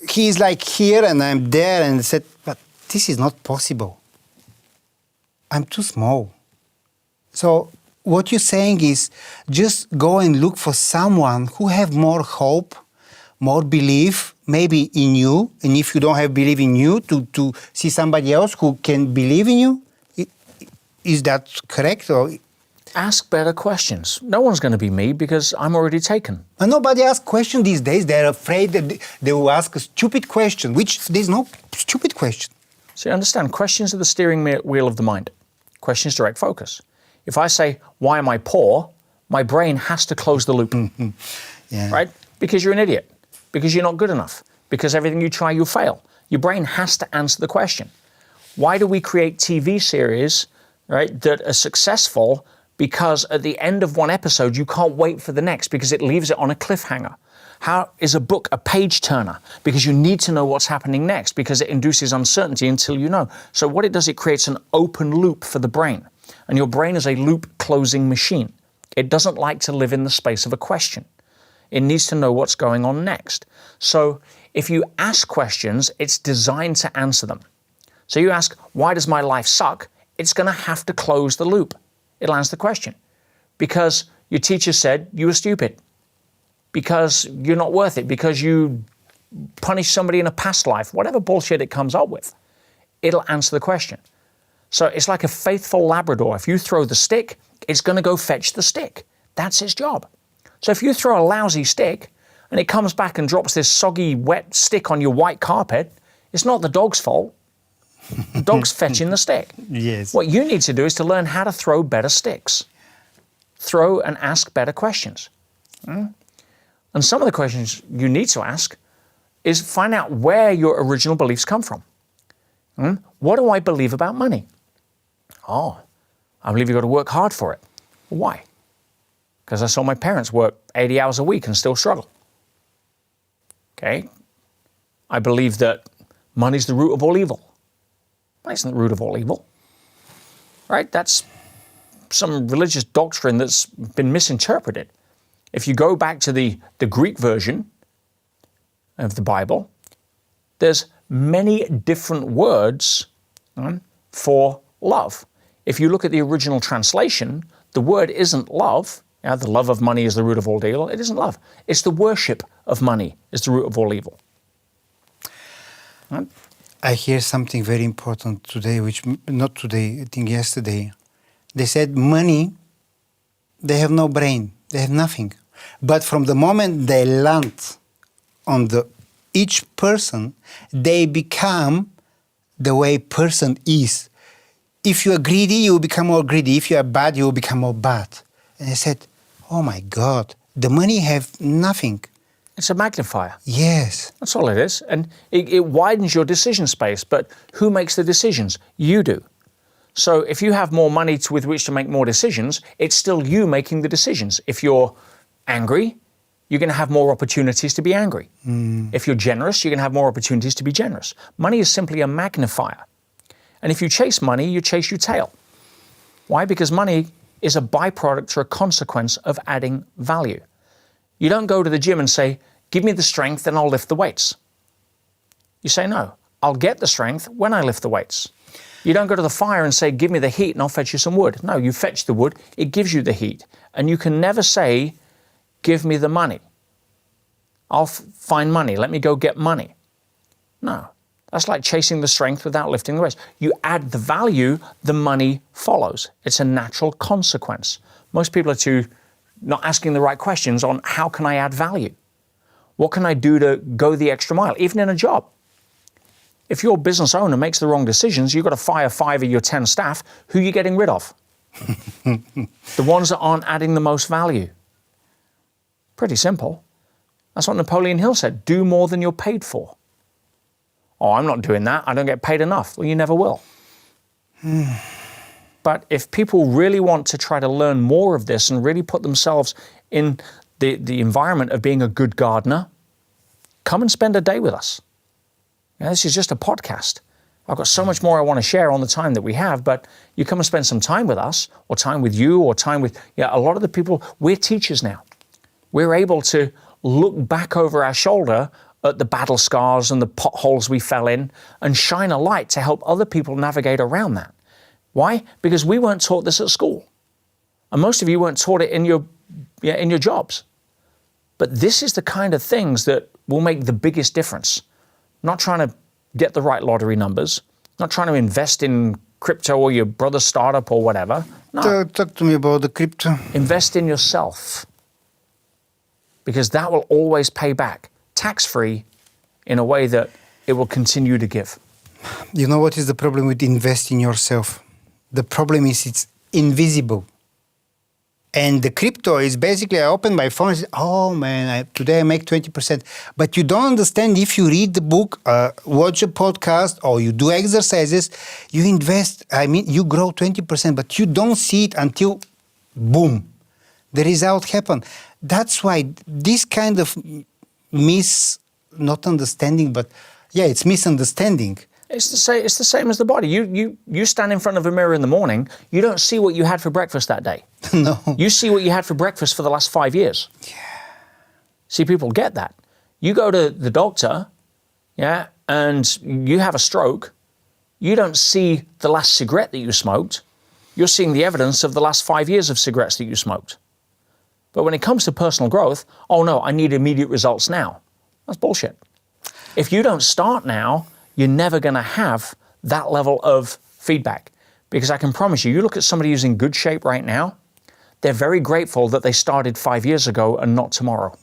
Speaker 2: he's like here and I'm there, and I said, but this is not possible. I'm too small. So what you're saying is just go and look for someone who have more hope, more belief, maybe in you. And if you don't have belief in you, to see somebody else who can believe in you. Is that correct? Or
Speaker 1: Ask better questions. No one's going to be me because I'm already taken.
Speaker 2: and nobody asks questions these days. They're afraid that they will ask a stupid question, which there's no stupid question.
Speaker 1: So you understand, questions are the steering wheel of the mind. Questions direct focus. If I say, why am I poor? My brain has to close the loop,
Speaker 2: Yeah.
Speaker 1: right? Because you're an idiot, because you're not good enough, because everything you try, you fail. Your brain has to answer the question. Why do we create TV series, right, that are successful? Because at the end of one episode, you can't wait for the next because it leaves it on a cliffhanger. How is a book a page turner? Because you need to know what's happening next because it induces uncertainty until you know. So what it does, it creates an open loop for the brain. And your brain is a loop closing machine. It doesn't like to live in the space of a question. It needs to know what's going on next. So if you ask questions, it's designed to answer them. So you ask, why does my life suck? It's going to have to close the loop. It'll answer the question. Because your teacher said you were stupid. Because you're not worth it. Because you punished somebody in a past life. Whatever bullshit it comes up with, it'll answer the question. So it's like a faithful Labrador. If you throw the stick, it's going to go fetch the stick. That's its job. So if you throw a lousy stick and it comes back and drops this soggy, wet stick on your white carpet, it's not the dog's fault. The dog's fetching the stick.
Speaker 2: Yes.
Speaker 1: What you need to do is to learn how to throw better sticks. Throw and ask better questions. And some of the questions you need to ask is find out where your original beliefs come from. What do I believe about money? Oh, I believe you've got to work hard for it. Why? Because I saw my parents work 80 hours a week and still struggle. Okay? I believe that money's the root of all evil. Money's not the root of all evil. Right? That's some religious doctrine that's been misinterpreted. If you go back to the Greek version of the Bible, there's many different words for love. If you look at the original translation, the word isn't love. The love of money is the root of all evil. It isn't love. It's the worship of money is the root of all evil.
Speaker 2: I hear something very important today, which not today, I think yesterday. They said money, they have no brain, they have nothing. But from the moment they land on each person, they become the way person is. If you are greedy, you will become more greedy. If you are bad, you will become more bad. And I said, oh my God, the money have nothing.
Speaker 1: It's a magnifier.
Speaker 2: Yes.
Speaker 1: That's all it is. And it widens your decision space. But who makes the decisions? You do. So if you have more money with which to make more decisions, it's still you making the decisions. If you're angry, you're going to have more opportunities to be angry. If you're generous, you're going to have more opportunities to be generous. Money is simply a magnifier. And if you chase money, you chase your tail. Why? Because money is a byproduct or a consequence of adding value. You don't go to the gym and say, give me the strength and I'll lift the weights. You say, no, I'll get the strength when I lift the weights. You don't go to the fire and say, give me the heat and I'll fetch you some wood. No, you fetch the wood, it gives you the heat. And you can never say, give me the money. I'll find money, let me go get money. No, that's like chasing the strength without lifting the weights. You add the value, the money follows. It's a natural consequence. Most people are not asking the right questions on how can I add value? What can I do to go the extra mile, even in a job? If your business owner makes the wrong decisions, you've got to fire 5 of your 10 staff. Who are you getting rid of? The ones that aren't adding the most value. Pretty simple. That's what Napoleon Hill said. Do more than you're paid for. Oh, I'm not doing that. I don't get paid enough. Well, you never will. But if people really want to try to learn more of this and really put themselves in the environment of being a good gardener, come and spend a day with us. Now, this is just a podcast. I've got so much more I want to share on the time that we have, but you come and spend some time with us, or time with you, or time with a lot of the people. We're teachers now. We're able to look back over our shoulder at the battle scars and the potholes we fell in and shine a light to help other people navigate around that. Why? Because we weren't taught this at school. And most of you weren't taught it in your jobs. But this is the kind of things that will make the biggest difference. Not trying to get the right lottery numbers, not trying to invest in crypto or your brother's startup or whatever. No.
Speaker 2: Talk to me about the crypto.
Speaker 1: Invest in yourself, because that will always pay back, tax-free, in a way that it will continue to give.
Speaker 2: You know what is the problem with investing in yourself? The problem is it's invisible. And the crypto is basically, I open my phone and say, oh man, today I make 20%. But you don't understand, if you read the book, watch a podcast, or you do exercises, you invest, you grow 20%, but you don't see it until, boom, the result happened. That's why this kind of not understanding, but it's misunderstanding.
Speaker 1: It's the same as the body. You stand in front of a mirror in the morning, you don't see what you had for breakfast that day.
Speaker 2: No.
Speaker 1: You see what you had for breakfast for the last 5 years.
Speaker 2: Yeah.
Speaker 1: See, people get that. You go to the doctor, and you have a stroke, you don't see the last cigarette that you smoked, you're seeing the evidence of the last 5 years of cigarettes that you smoked. But when it comes to personal growth, oh no, I need immediate results now. That's bullshit. If you don't start now, you're never going to have that level of feedback. Because I can promise you, you look at somebody who's in good shape right now, they're very grateful that they started 5 years ago and not tomorrow.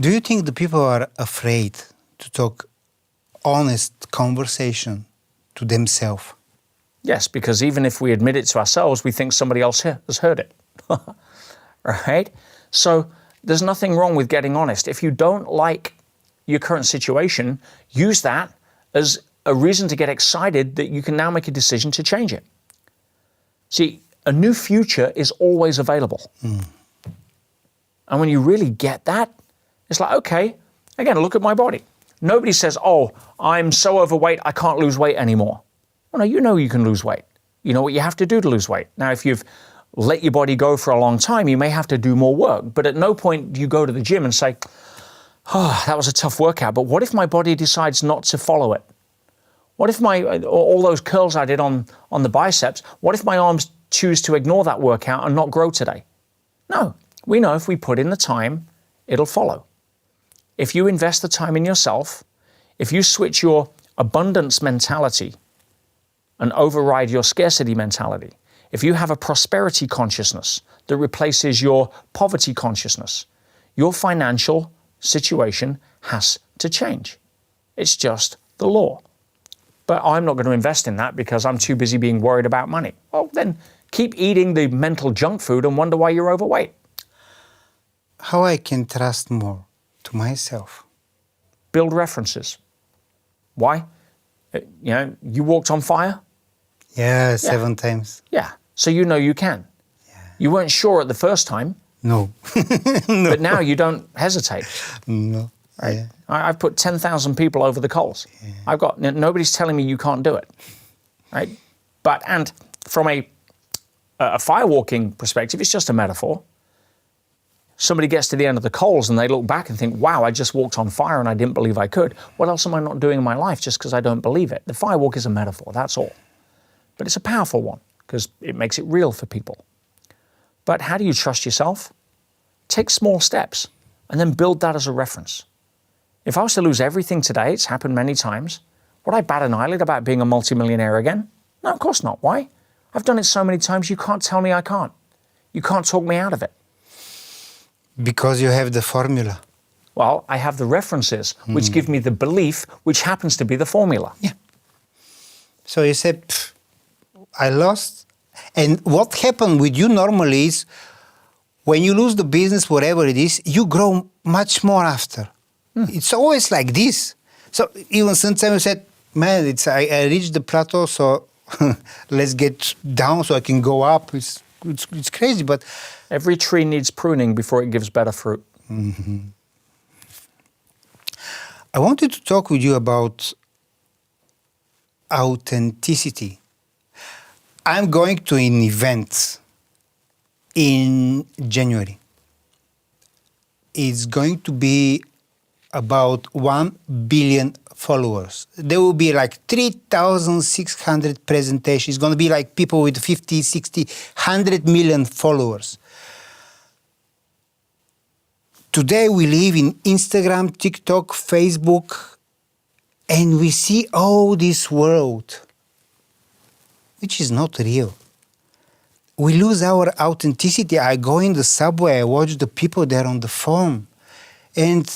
Speaker 2: Do you think the people are afraid to talk honest conversation to themselves?
Speaker 1: Yes, because even if we admit it to ourselves, we think somebody else has heard it. Right? So there's nothing wrong with getting honest. If you don't like your current situation, use that as a reason to get excited that you can now make a decision to change it. See, a new future is always available. And when you really get that, it's like, okay, again, look at my body. Nobody says, oh, I'm so overweight, I can't lose weight anymore. Well, no, you know you can lose weight. You know what you have to do to lose weight. Now, if you've let your body go for a long time, you may have to do more work. But at no point do you go to the gym and say, oh, that was a tough workout, but what if my body decides not to follow it? What if all those curls I did on the biceps, what if my arms choose to ignore that workout and not grow today? No, we know if we put in the time, it'll follow. If you invest the time in yourself, if you switch your abundance mentality and override your scarcity mentality, if you have a prosperity consciousness that replaces your poverty consciousness, your financial situation has to change. It's just the law. But I'm not going to invest in that because I'm too busy being worried about money. Well, then keep eating the mental junk food and wonder why you're overweight.
Speaker 2: How I can trust more to myself?
Speaker 1: Build references. Why? You walked on fire?
Speaker 2: Yeah, 7 times.
Speaker 1: Yeah. So you know you can. Yeah. You weren't sure at the first time.
Speaker 2: No. No.
Speaker 1: But now you don't hesitate.
Speaker 2: No.
Speaker 1: Right?
Speaker 2: Yeah.
Speaker 1: I've put 10,000 people over the coals. Yeah. Nobody's telling me you can't do it. Right? And from a firewalking perspective, it's just a metaphor. Somebody gets to the end of the coals and they look back and think, wow, I just walked on fire and I didn't believe I could. What else am I not doing in my life just because I don't believe it? The firewalk is a metaphor, that's all. But it's a powerful one because it makes it real for people. But how do you trust yourself? Take small steps and then build that as a reference. If I was to lose everything today, it's happened many times, would I bat an eyelid about being a multimillionaire again? No, of course not. Why? I've done it so many times, you can't tell me I can't. You can't talk me out of it.
Speaker 2: Because you have the formula.
Speaker 1: Well, I have the references, which give me the belief, which happens to be the formula.
Speaker 2: Yeah. So you said, I lost. And what happened with you normally is, when you lose the business, whatever it is, you grow much more after. It's always like this. So even sometimes you said, man, I reached the plateau, so let's get down so I can go up. It's crazy, but...
Speaker 1: Every tree needs pruning before it gives better fruit.
Speaker 2: Mm-hmm. I wanted to talk with you about authenticity. I'm going to an event in January. It's going to be about 1 billion followers. There will be like 3,600 presentations. It's going to be like people with 50, 60, 100 million followers. Today we live in Instagram, TikTok, Facebook, and we see all this world, which is not real. We lose our authenticity. I go in the subway, I watch the people there on the phone. And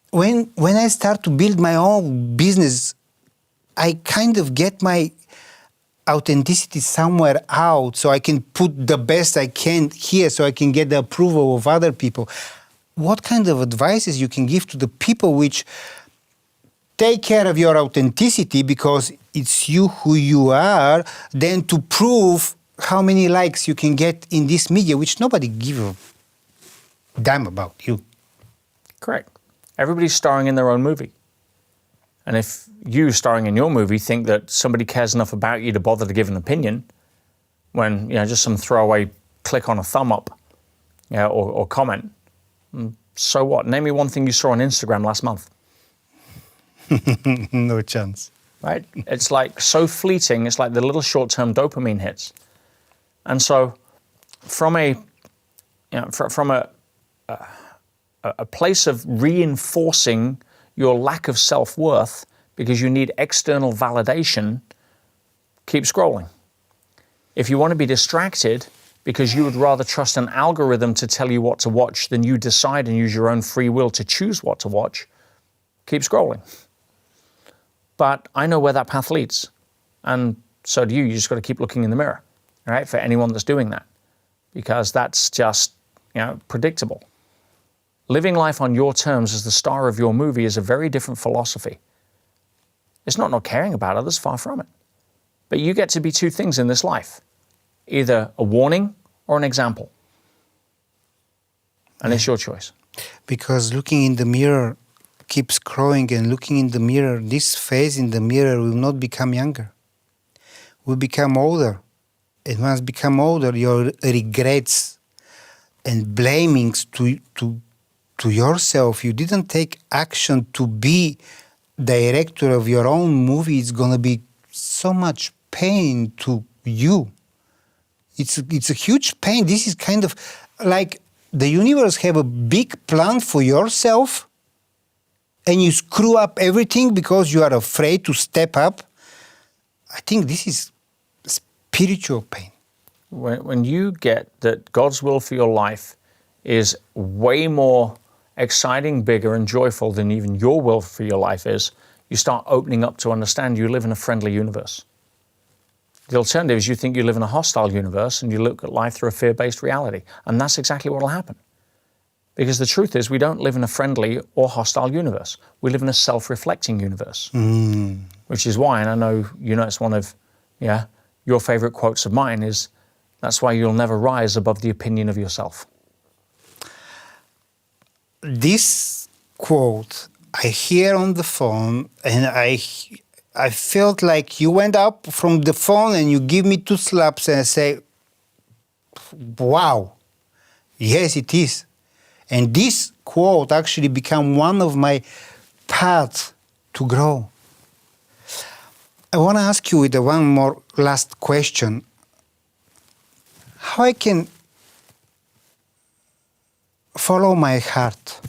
Speaker 2: when I start to build my own business, I kind of get my authenticity somewhere out so I can put the best I can here so I can get the approval of other people. What kind of advices you can give to the people which take care of your authenticity because it's you who you are, then to prove how many likes you can get in this media, which nobody gives a damn about you.
Speaker 1: Correct. Everybody's starring in their own movie. And if you starring in your movie think that somebody cares enough about you to bother to give an opinion, when just some throwaway click on a thumb up or comment, so what? Name me one thing you saw on Instagram last month.
Speaker 2: No chance.
Speaker 1: Right? It's like so fleeting. It's like the little short-term dopamine hits. And so from a place of reinforcing your lack of self-worth because you need external validation, keep scrolling. If you want to be distracted because you would rather trust an algorithm to tell you what to watch than you decide and use your own free will to choose what to watch, keep scrolling. But I know where that path leads. And so do you. You just got to keep looking in the mirror, all right, for anyone that's doing that, because that's just, predictable. Living life on your terms as the star of your movie is a very different philosophy. It's not caring about others, far from it. But you get to be two things in this life, either a warning or an example. And it's your choice.
Speaker 2: Because looking in the mirror keeps growing, and looking in the mirror, this face in the mirror will not become younger. Will become older. It must become older. Your regrets and blamings to yourself, you didn't take action to be director of your own movie. It's going to be so much pain to you. It's a huge pain. This is kind of like the universe have a big plan for yourself, and you screw up everything because you are afraid to step up. I think this is spiritual pain.
Speaker 1: When you get that God's will for your life is way more exciting, bigger, and joyful than even your will for your life is, you start opening up to understand you live in a friendly universe. The alternative is you think you live in a hostile universe and you look at life through a fear-based reality. And that's exactly what will happen. Because the truth is, we don't live in a friendly or hostile universe. We live in a self-reflecting universe. Which is why, and I know it's one of your favorite quotes of mine, is that's why you'll never rise above the opinion of yourself.
Speaker 2: This quote I hear on the phone, and I felt like you went up from the phone and you give me 2 slaps and I say, wow, yes, it is. And this quote actually became one of my paths to grow. I want to ask you with one more last question. How I can follow my heart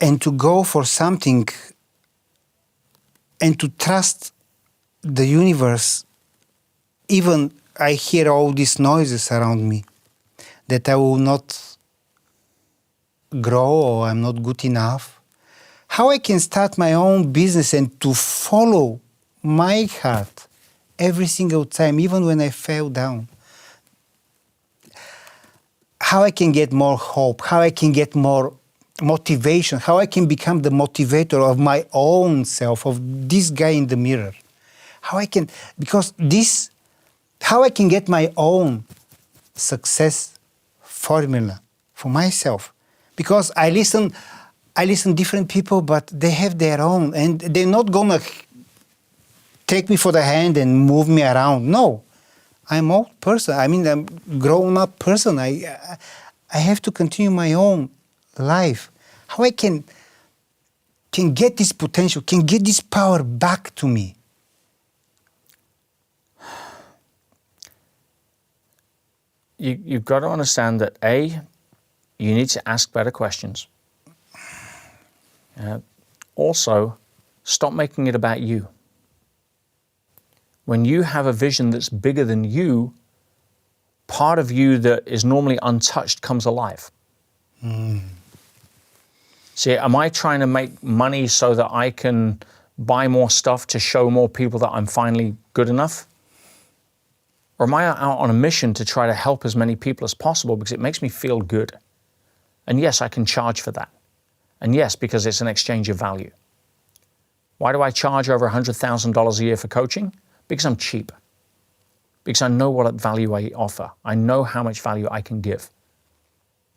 Speaker 2: and to go for something and to trust the universe, even I hear all these noises around me, that I will not grow or I'm not good enough. How I can start my own business and to follow my heart every single time, even when I fell down. How I can get more hope, how I can get more motivation, how I can become the motivator of my own self, of this guy in the mirror. How I can get my own success formula for myself. Because I listen different people, but they have their own, and they're not gonna take me for the hand and move me around. No, I'm old person. I'm a grown-up person. I have to continue my own life. How I can get this potential, can get this power back to me?
Speaker 1: You've got to understand that you need to ask better questions. Also, stop making it about you. When you have a vision that's bigger than you, part of you that is normally untouched comes alive. See, am I trying to make money so that I can buy more stuff to show more people that I'm finally good enough? Or am I out on a mission to try to help as many people as possible because it makes me feel good? And yes, I can charge for that. And yes, because it's an exchange of value. Why do I charge over $100,000 a year for coaching? Because I'm cheap. Because I know what value I offer. I know how much value I can give.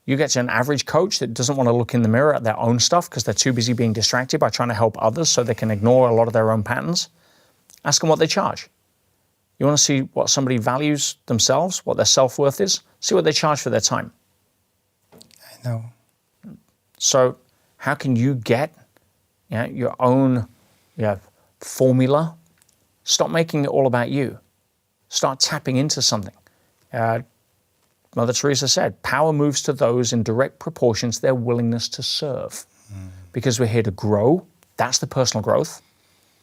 Speaker 1: You get to an average coach that doesn't want to look in the mirror at their own stuff because they're too busy being distracted by trying to help others so they can ignore a lot of their own patterns. Ask them what they charge. You want to see what somebody values themselves, what their self-worth is? See what they charge for their time.
Speaker 2: I know.
Speaker 1: So how can you get your own formula? Stop making it all about you. Start tapping into something. Mother Teresa said, power moves to those in direct proportion to their willingness to serve. Because we're here to grow. That's the personal growth.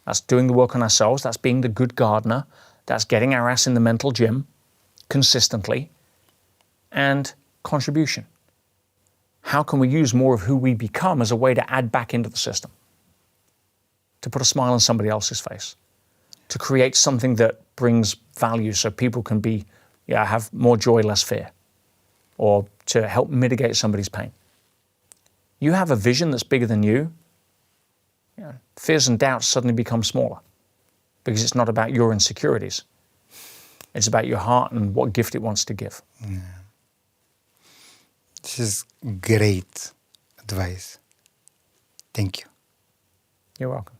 Speaker 1: That's doing the work on ourselves. That's being the good gardener. That's getting our ass in the mental gym consistently. And contribution. How can we use more of who we become as a way to add back into the system? To put a smile on somebody else's face. To create something that brings value so people can have more joy, less fear. Or to help mitigate somebody's pain. You have a vision that's bigger than you. Fears and doubts suddenly become smaller. Because it's not about your insecurities. It's about your heart and what gift it wants to give.
Speaker 2: Yeah. This is great advice. Thank you.
Speaker 1: You're welcome.